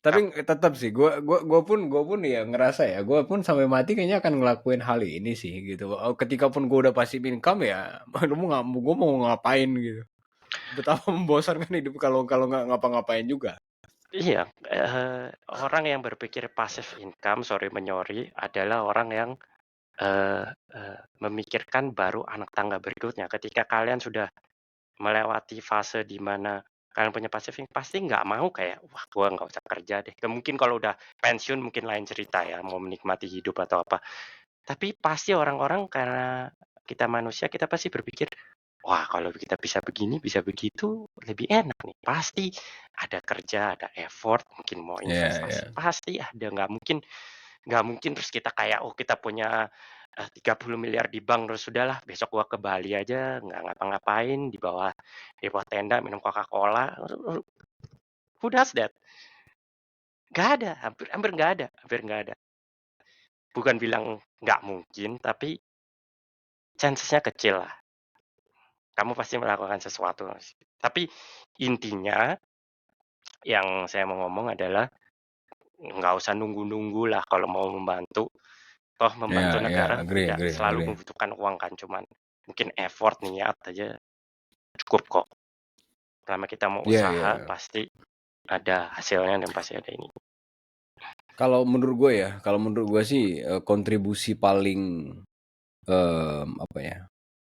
Tapi tetap sih, gue pun ya ngerasa ya, gue pun sampai mati kayaknya akan ngelakuin hal ini sih gitu. Ketika pun gue udah passive income ya, gue mau ngapain gitu. Betapa membosankan hidup kalau nggak ngapa-ngapain juga. Iya, orang yang berpikir passive income, sorry menyori, adalah orang yang memikirkan baru anak tangga berikutnya. Ketika kalian sudah melewati fase di mana kalian punya passive income, pasti nggak mau kayak, wah gue nggak usah kerja deh. Mungkin kalau udah pensiun mungkin lain cerita ya, mau menikmati hidup atau apa. Tapi pasti orang-orang karena kita manusia, kita pasti berpikir, wah kalau kita bisa begini, bisa begitu, lebih enak nih. Pasti ada kerja, ada effort, mungkin mau investasi. Pasti ada, nggak mungkin terus kita kayak, kita punya 30 miliar di bank, terus sudahlah besok gua ke Bali aja, nggak ngapa-ngapain, di bawah tenda minum Coca-Cola. Who does that? Nggak ada, hampir nggak ada. Bukan bilang nggak mungkin, tapi chancesnya kecil lah. Kamu pasti melakukan sesuatu. Tapi intinya yang saya mau ngomong adalah nggak usah nunggu-nunggu lah kalau mau membantu. Toh membantu negara tidak selalu membutuhkan uang kan, cuman mungkin effort, niat aja cukup kok. Selama kita mau usaha pasti ada hasilnya dan pasti ada ini. Kalau menurut gue sih kontribusi paling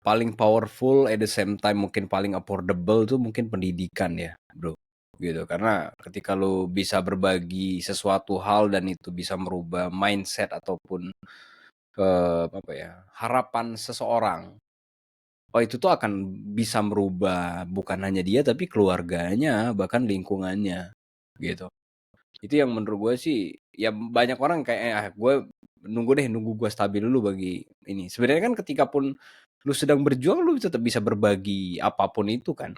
paling powerful at the same time mungkin paling affordable tuh mungkin pendidikan ya, bro. gitu. Karena ketika lu bisa berbagi sesuatu hal dan itu bisa merubah mindset ataupun harapan seseorang, itu tuh akan bisa merubah bukan hanya dia tapi keluarganya, bahkan lingkungannya gitu. Itu yang menurut gue sih, ya banyak orang kayak gue nunggu gue stabil dulu bagi ini. Sebenarnya kan ketika pun lu sedang berjuang, lu tetap bisa berbagi apapun itu kan.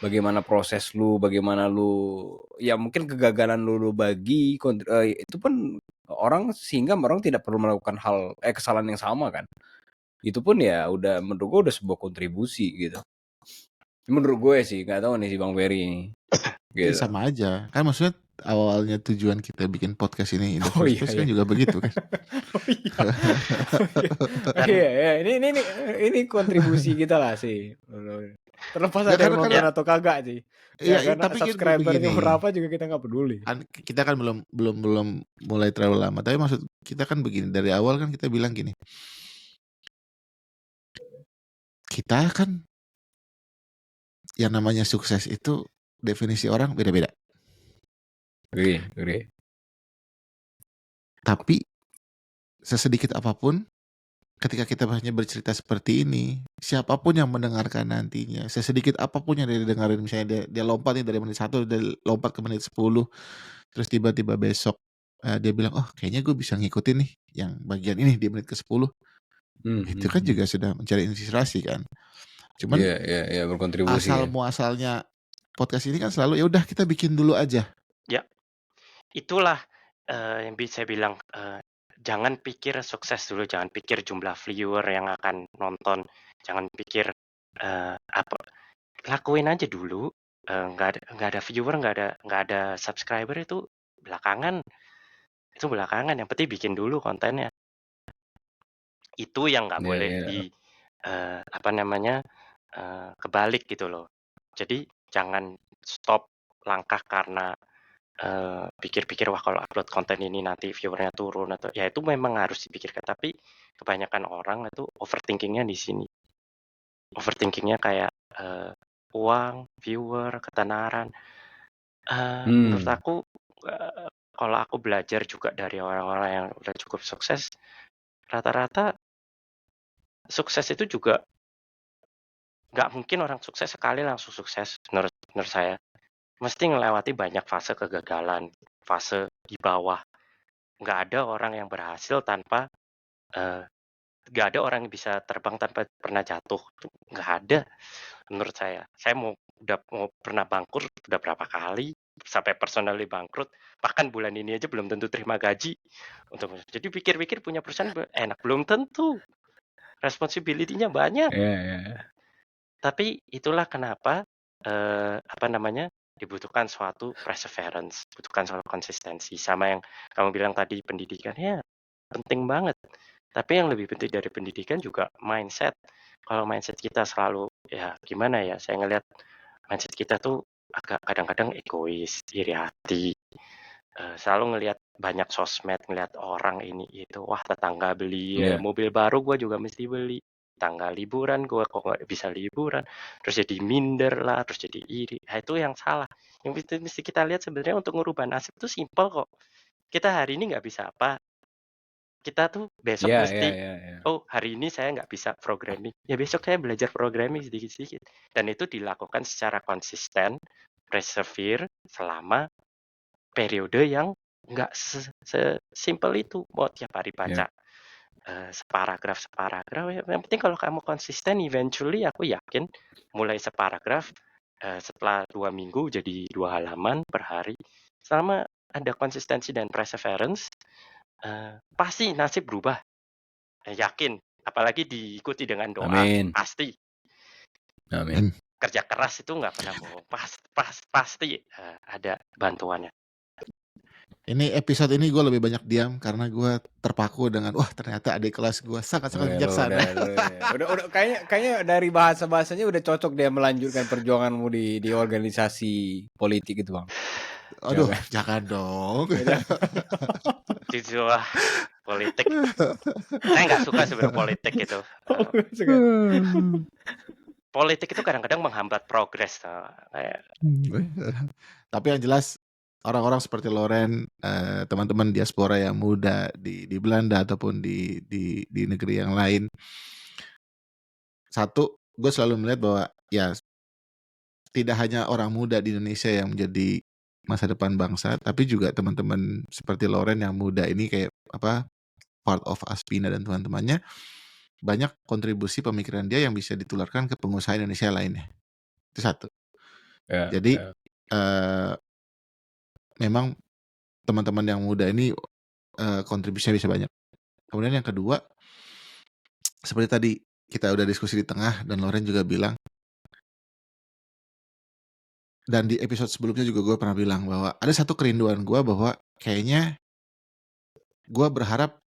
Bagaimana proses lu, bagaimana lu, ya mungkin kegagalan lu bagi, itu pun sehingga orang tidak perlu melakukan kesalahan yang sama kan. Itu pun ya udah menurut gue udah sebuah kontribusi gitu. Menurut gue sih, nggak tahu nih si Bang Ferry ini. Ya, Gitu. sama aja. Kan maksudnya awalnya tujuan kita bikin podcast ini in the first place kan juga begitu kan. Iya. Ini kontribusi kita lah sih. Terlepas ada yang nonton atau kagak sih. Ya, karena tapi subscribernya berapa juga kita nggak peduli. Kita kan belum mulai terlalu lama. Tapi maksud kita kan begini, dari awal kan kita bilang gini. Kita kan yang namanya sukses itu definisi orang beda-beda. Oke. Tapi sesedikit apapun ketika kita hanya bercerita seperti ini, siapapun yang mendengarkan nantinya, sesedikit apapun yang dia dengerin, misalnya dia lompat nih dari menit 1, dia lompat ke menit 10, terus tiba-tiba besok dia bilang, oh kayaknya gue bisa ngikutin nih yang bagian ini di menit ke-10. Itu kan juga sudah mencari inspirasi kan. Cuman berkontribusi. Asal muasalnya podcast ini kan selalu ya udah kita bikin dulu aja. Ya, itulah yang bisa bilang, jangan pikir sukses dulu, jangan pikir jumlah viewer yang akan nonton, jangan pikir lakuin aja dulu. Nggak ada viewer, nggak ada subscriber itu belakangan. Yang penting bikin dulu kontennya. Itu yang nggak boleh kebalik gitu loh. Jadi jangan stop langkah karena pikir-pikir wah kalau upload konten ini nanti viewernya turun, atau ya itu memang harus dipikirkan. Tapi kebanyakan orang itu overthinkingnya di sini. Overthinkingnya kayak uang, viewer, ketenaran. Menurut aku kalau aku belajar juga dari orang-orang yang udah cukup sukses, rata-rata sukses itu juga nggak mungkin orang sukses sekali langsung sukses. Menurut saya mesti melewati banyak fase kegagalan, fase di bawah. Nggak ada orang yang berhasil tanpa nggak ada orang yang bisa terbang tanpa pernah jatuh. Nggak ada menurut saya. Saya mau pernah bangkrut udah berapa kali, sampai personally bangkrut, bahkan bulan ini aja belum tentu terima gaji. Jadi pikir-pikir punya perusahaan enak, belum tentu. Responsibility-nya banyak. Tapi itulah kenapa dibutuhkan suatu perseverance, dibutuhkan suatu konsistensi. Sama yang kamu bilang tadi, pendidikan ya penting banget. Tapi yang lebih penting dari pendidikan juga mindset. Kalau mindset kita selalu ya gimana ya, saya ngelihat mindset kita tuh agak kadang-kadang egois, iri hati, selalu ngelihat banyak sosmed, ngelihat orang ini itu, wah tetangga beli mobil baru, gue juga mesti beli. Tanggal liburan gue kok nggak bisa liburan, terus jadi minder lah, terus jadi iri. Nah, itu yang salah. Yang mesti kita lihat sebenarnya untuk merubah nasib itu simpel kok. Kita hari ini nggak bisa apa, kita tuh besok mesti oh hari ini saya nggak bisa programming, ya besok saya belajar programming sedikit-sedikit, dan itu dilakukan secara konsisten, persevere selama periode yang nggak sesimpel itu. Mau tiap hari baca separagraf, yang penting kalau kamu konsisten, eventually aku yakin mulai separagraf setelah 2 minggu jadi 2 halaman per hari. Selama ada konsistensi dan perseverance, pasti nasib berubah. Yakin, apalagi diikuti dengan doa. Amin. Pasti. Amin. Kerja keras itu nggak pernah bohong. Pasti ada bantuannya. Ini episode ini gue lebih banyak diam karena gue terpaku dengan wah ternyata adik kelas gue sangat-sangat bijaksana. Udah kayaknya dari bahasanya udah cocok dia melanjutkan perjuanganmu di organisasi politik itu, Bang. Aduh, jangan dong. Jujur lah, politik. Saya nggak suka sebenarnya politik gitu. politik itu kadang-kadang menghambat progres, kayak Tapi yang jelas orang-orang seperti Loren, teman-teman diaspora yang muda di Belanda ataupun di negeri yang lain, satu, gue selalu melihat bahwa ya tidak hanya orang muda di Indonesia yang menjadi masa depan bangsa, tapi juga teman-teman seperti Loren yang muda ini kayak part of Aspina dan teman-temannya, banyak kontribusi pemikiran dia yang bisa ditularkan ke pengusaha Indonesia lainnya. Itu satu. Jadi memang teman-teman yang muda ini kontribusinya bisa banyak. Kemudian yang kedua, seperti tadi kita udah diskusi di tengah dan Loren juga bilang, dan di episode sebelumnya juga gue pernah bilang bahwa ada satu kerinduan gue bahwa kayaknya gue berharap,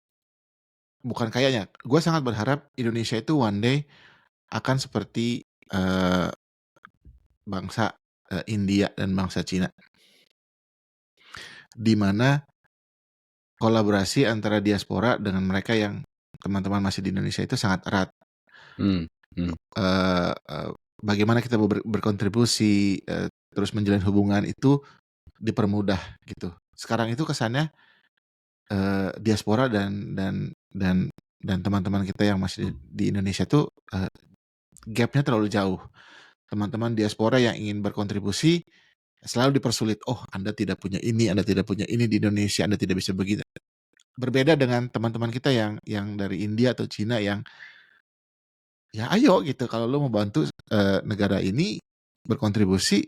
bukan kayaknya, gue sangat berharap Indonesia itu one day akan seperti bangsa India dan bangsa Cina, di mana kolaborasi antara diaspora dengan mereka yang teman-teman masih di Indonesia itu sangat erat. Bagaimana kita berkontribusi, terus menjalin hubungan itu dipermudah gitu. Sekarang itu kesannya diaspora dan teman-teman kita yang masih di Indonesia tuh gapnya terlalu jauh. Teman-teman diaspora yang ingin berkontribusi selalu dipersulit. Oh, Anda tidak punya ini di Indonesia, Anda tidak bisa begitu. Berbeda dengan teman-teman kita yang dari India atau Cina yang ya ayo gitu, kalau lo mau bantu negara ini berkontribusi,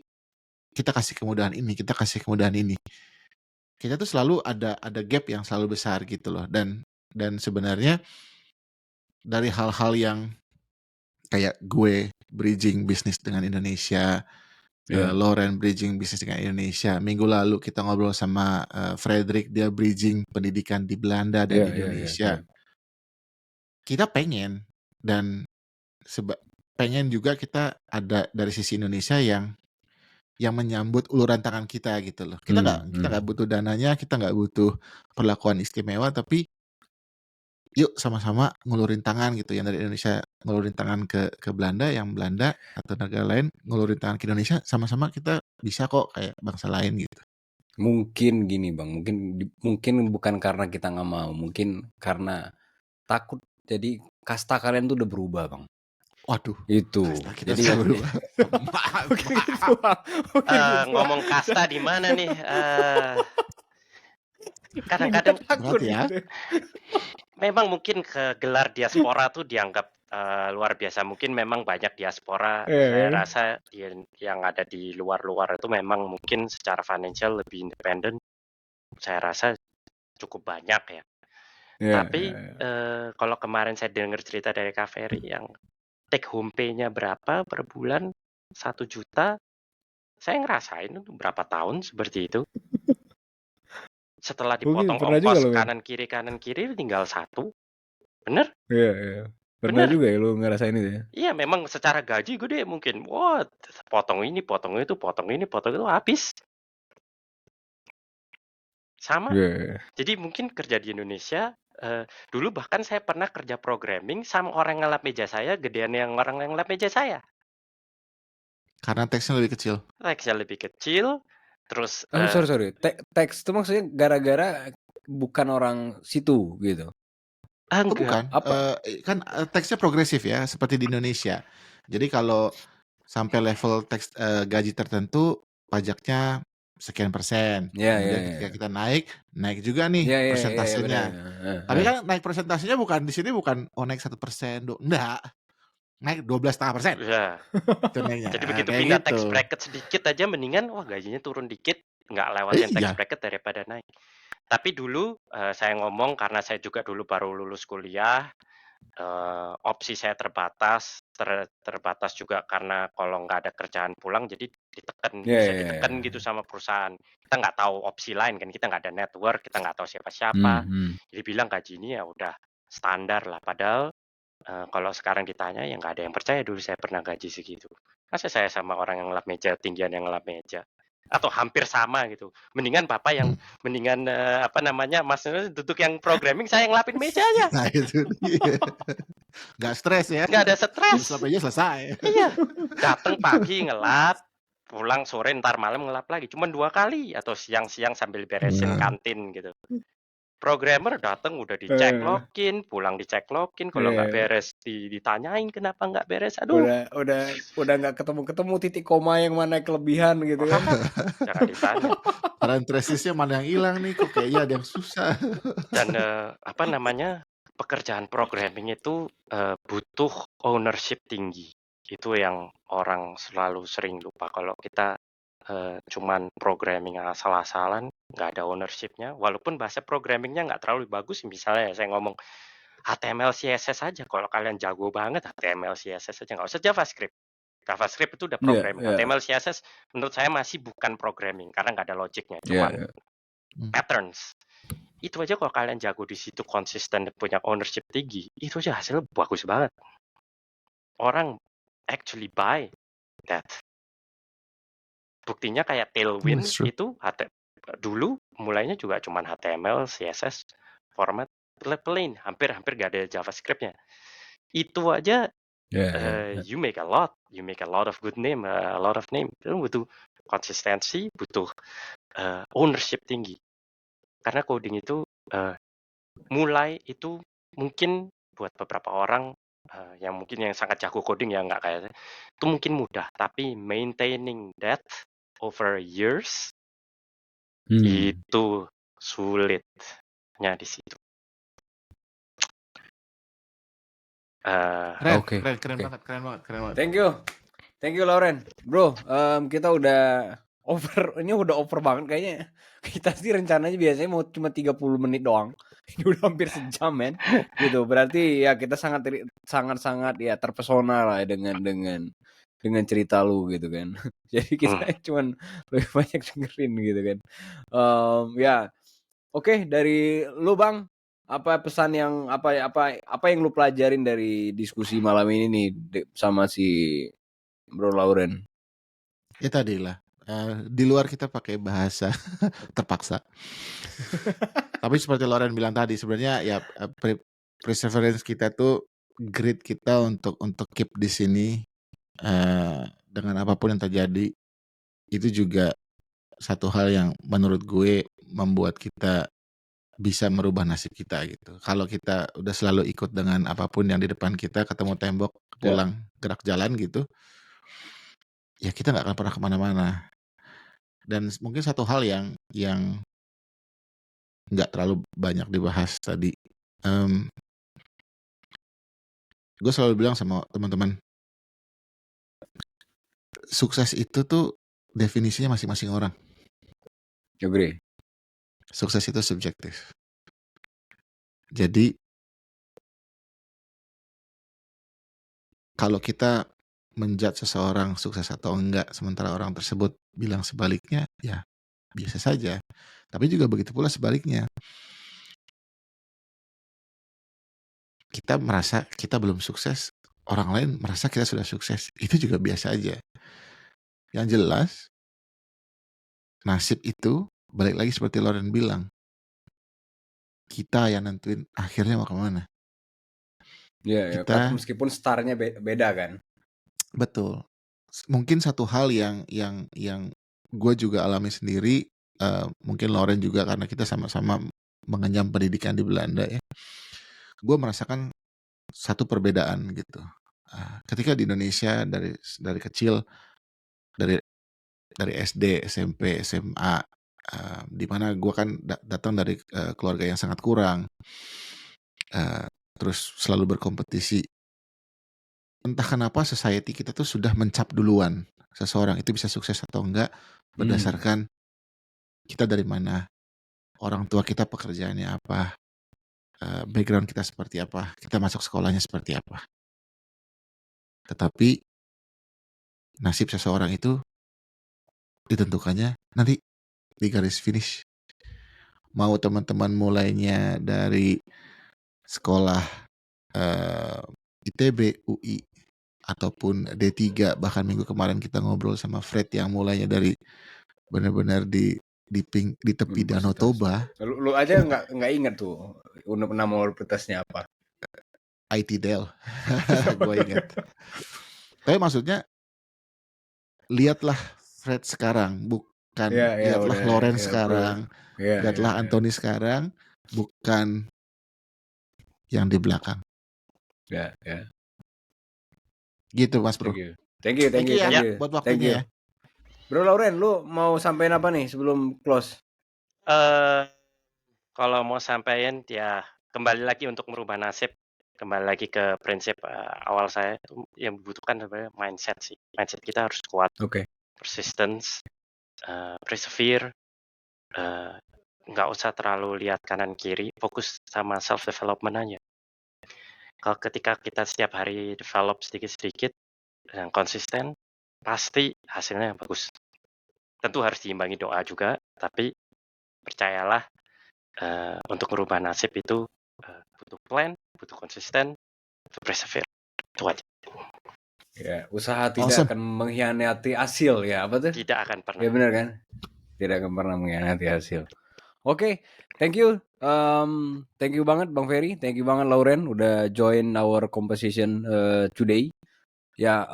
kita kasih kemudahan ini, kita kasih kemudahan ini. Kita tuh selalu ada gap yang selalu besar gitu loh. Dan sebenarnya dari hal-hal yang kayak gue bridging bisnis dengan Indonesia, Loren bridging bisnis dengan Indonesia. Minggu lalu kita ngobrol sama Frederick, dia bridging pendidikan di Belanda dan di Indonesia. Kita pengen, dan pengen juga kita ada dari sisi Indonesia yang menyambut uluran tangan kita gitu loh. Kita nggak butuh dananya, kita nggak butuh perlakuan istimewa, tapi yuk sama-sama ngulurin tangan gitu. Yang dari Indonesia ngulurin tangan ke Belanda, yang Belanda atau negara lain ngulurin tangan ke Indonesia, sama-sama kita bisa kok kayak bangsa lain gitu. Mungkin gini Bang, mungkin bukan karena kita nggak mau, mungkin karena takut. Jadi kasta kalian tuh udah berubah Bang. Waduh, itu kita jadi sudah berubah. ngomong kasta di mana nih? Kadang-kadang takut ya. Memang mungkin gelar diaspora tuh dianggap luar biasa. Mungkin memang banyak diaspora. Saya rasa yang ada di luar-luar itu memang mungkin secara financial lebih independen. Saya rasa cukup banyak ya. Tapi kalau kemarin saya dengar cerita dari Kak Ferry yang take home pay-nya berapa per bulan, 1 juta, saya ngerasain berapa tahun seperti itu. Setelah dipotong ongkos kanan kiri tinggal 1. Bener? Iya. Pernah juga ya lu ngerasain itu ya? Iya, memang secara gaji gede mungkin. Wah, potong ini, potong itu, potong ini, potong itu, habis. Sama. Jadi mungkin kerja di Indonesia, dulu bahkan saya pernah kerja programming sama orang yang ngelap meja saya, gedean yang orang yang ngelap meja saya. Karena teksnya lebih kecil. Teksnya lebih kecil, terus... sorry. Teks itu maksudnya gara-gara bukan orang situ gitu? Bukan. Kan teksnya progresif ya, seperti di Indonesia. Jadi kalau sampai level teks gaji tertentu, pajaknya sekian persen. Kemudian ketika kita naik juga nih persentasenya. Tapi kan naik persentasenya bukan di sini, bukan naik 1%, enggak. Naik 12,5%. Ya. Jadi begitu pindah tax bracket sedikit aja, mendingan gajinya turun dikit, nggak lewatin tax bracket daripada naik. Tapi dulu saya ngomong karena saya juga dulu baru lulus kuliah, opsi saya terbatas juga karena kalau nggak ada kerjaan pulang jadi ditekan gitu sama perusahaan. Kita nggak tahu opsi lain kan, kita nggak ada network, kita nggak tahu siapa-siapa. Jadi bilang gaji ini ya udah standar lah. Padahal kalau sekarang ditanya ya nggak ada yang percaya dulu saya pernah gaji segitu. Masa saya sama orang yang ngelap meja, tinggian yang ngelap meja. atau hampir sama gitu. Mendingan Bapak yang mendingan Mas duduk yang programming, saya yang ngelapin mejanya. Nah itu dia. Nggak stres ya. Nggak ada Jam stres. selesai selesai. Iya. Datang pagi ngelap, pulang sore ntar malam ngelap lagi. Cuma 2 kali atau siang-siang sambil beresin kantin gitu. Programmer datang udah dicek login, pulang dicek login, kalau nggak beres ditanyain kenapa nggak beres. Aduh. Udah nggak ketemu titik koma yang mana kelebihan gitu kan. Jangan ditanya. Parentesisnya mana yang hilang nih, kok kayaknya ada yang susah. Dan pekerjaan programming itu butuh ownership tinggi. Itu yang orang selalu sering lupa. Kalau kita cuman programming asal-asalan, nggak ada ownership-nya. Walaupun bahasa programmingnya nggak terlalu bagus, misalnya saya ngomong HTML, CSS aja. Kalau kalian jago banget HTML, CSS aja, nggak usah JavaScript. JavaScript itu udah programming. HTML, CSS menurut saya masih bukan programming karena nggak ada logiknya, cuma patterns. Itu aja kalau kalian jago di situ, konsisten, punya ownership tinggi, itu aja hasilnya bagus banget. Orang actually buy that. Buktinya kayak Tailwind itu dulu mulainya juga cuman HTML, CSS, format plain, hampir gak ada JavaScript-nya. Itu aja you make a lot of good name, a lot of name. Itu butuh konsistensi, butuh ownership tinggi. Karena coding itu mulai itu mungkin buat beberapa orang yang sangat jago coding ya nggak kayak itu mungkin mudah, tapi maintaining that over years itu sulitnya di situ. Keren banget. Thank you Lauren. Bro, kita udah over banget kayaknya. Kita sih rencananya biasanya mau cuma 30 menit doang. Ini udah hampir sejam, men. Gitu. Berarti ya kita sangat ya terpesona lah dengan cerita lu gitu kan. Jadi kita cuman lebih banyak dengerin gitu kan. Ya. Oke, dari lu Bang, apa pesan yang apa yang lu pelajarin dari diskusi malam ini nih sama si Bro Lauren? Ya tadi lah, di luar kita pakai bahasa terpaksa. Tapi seperti Lauren bilang tadi, sebenarnya ya perseverance kita tuh grit kita untuk keep di sini dengan apapun yang terjadi. Itu juga satu hal yang menurut gue membuat kita bisa merubah nasib kita gitu. Kalau kita udah selalu ikut dengan apapun yang di depan kita, ketemu tembok, pulang, gerak jalan gitu, ya kita nggak akan pernah kemana-mana. Dan mungkin satu hal yang nggak terlalu banyak dibahas tadi, gue selalu bilang sama teman-teman, sukses itu tuh definisinya masing-masing orang. Agree. Sukses itu subjektif. Jadi kalau kita menjudge seseorang sukses atau enggak, sementara orang tersebut bilang sebaliknya, ya biasa saja. Tapi juga begitu pula sebaliknya. Kita merasa kita belum sukses, orang lain merasa kita sudah sukses. Itu juga biasa aja. Yang jelas, nasib itu balik lagi seperti Lauren bilang, kita yang nentuin akhirnya mau kemana. Ya, kita, meskipun startnya beda kan. Betul. Mungkin satu hal yang gue juga alami sendiri, mungkin Lauren juga karena kita sama-sama mengenyam pendidikan di Belanda ya. Gue merasakan satu perbedaan gitu. Ketika di Indonesia dari kecil, dari SD, SMP, SMA, di mana gue kan datang dari keluarga yang sangat kurang, terus selalu berkompetisi. Entah kenapa society kita tuh sudah mencap duluan seseorang itu bisa sukses atau enggak berdasarkan kita dari mana, orang tua kita pekerjaannya apa, background kita seperti apa, kita masuk sekolahnya seperti apa. Tetapi nasib seseorang itu ditentukannya nanti di garis finish. Mau teman-teman mulainya dari sekolah ITB, UI, ataupun D3, bahkan minggu kemarin kita ngobrol sama Fred yang mulainya dari benar-benar di tepi Danau Toba. Lu aja nggak inget tuh nama universitasnya apa? IT Del. Gue ingat. Tapi maksudnya lihatlah Fred sekarang, bukan lihatlah Loren sekarang, lihatlah Anthony sekarang, bukan yang di belakang. Ya. Gitu Mas Bro. Thank you ya buat waktunya ya. Bro Lauren, lu mau sampein apa nih sebelum close? Kalau mau sampein ya kembali lagi untuk merubah nasib, kembali lagi ke prinsip awal saya itu yang dibutuhkan sebenarnya mindset sih. Mindset kita harus kuat. Persistence, persevere, nggak usah terlalu lihat kanan kiri, fokus sama self development aja. Kalau ketika kita setiap hari develop sedikit-sedikit dan konsisten, pasti hasilnya bagus. Tentu harus diimbangi doa juga, tapi percayalah untuk merubah nasib itu butuh plan, butuh konsisten, butuh persevere. Itu aja. Ya, usaha tidak akan mengkhianati hasil ya, apa tuh? Tidak akan pernah. Ya benar kan? Tidak akan pernah mengkhianati hasil. Oke, thank you. Thank you banget Bang Ferry, thank you banget Lauren udah join our composition today. Ya,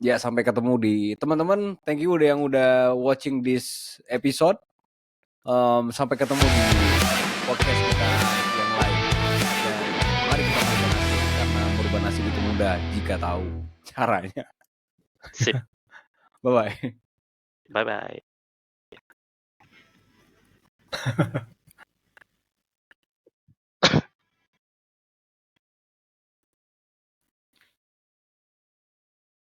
ya sampai ketemu di teman-teman. Thank you yang udah watching this episode. Sampai ketemu di podcast kita yang lain. Dan mari kita merubah nasib karena merubah nasib itu mudah jika tahu caranya. Sip. Bye bye. Bye bye.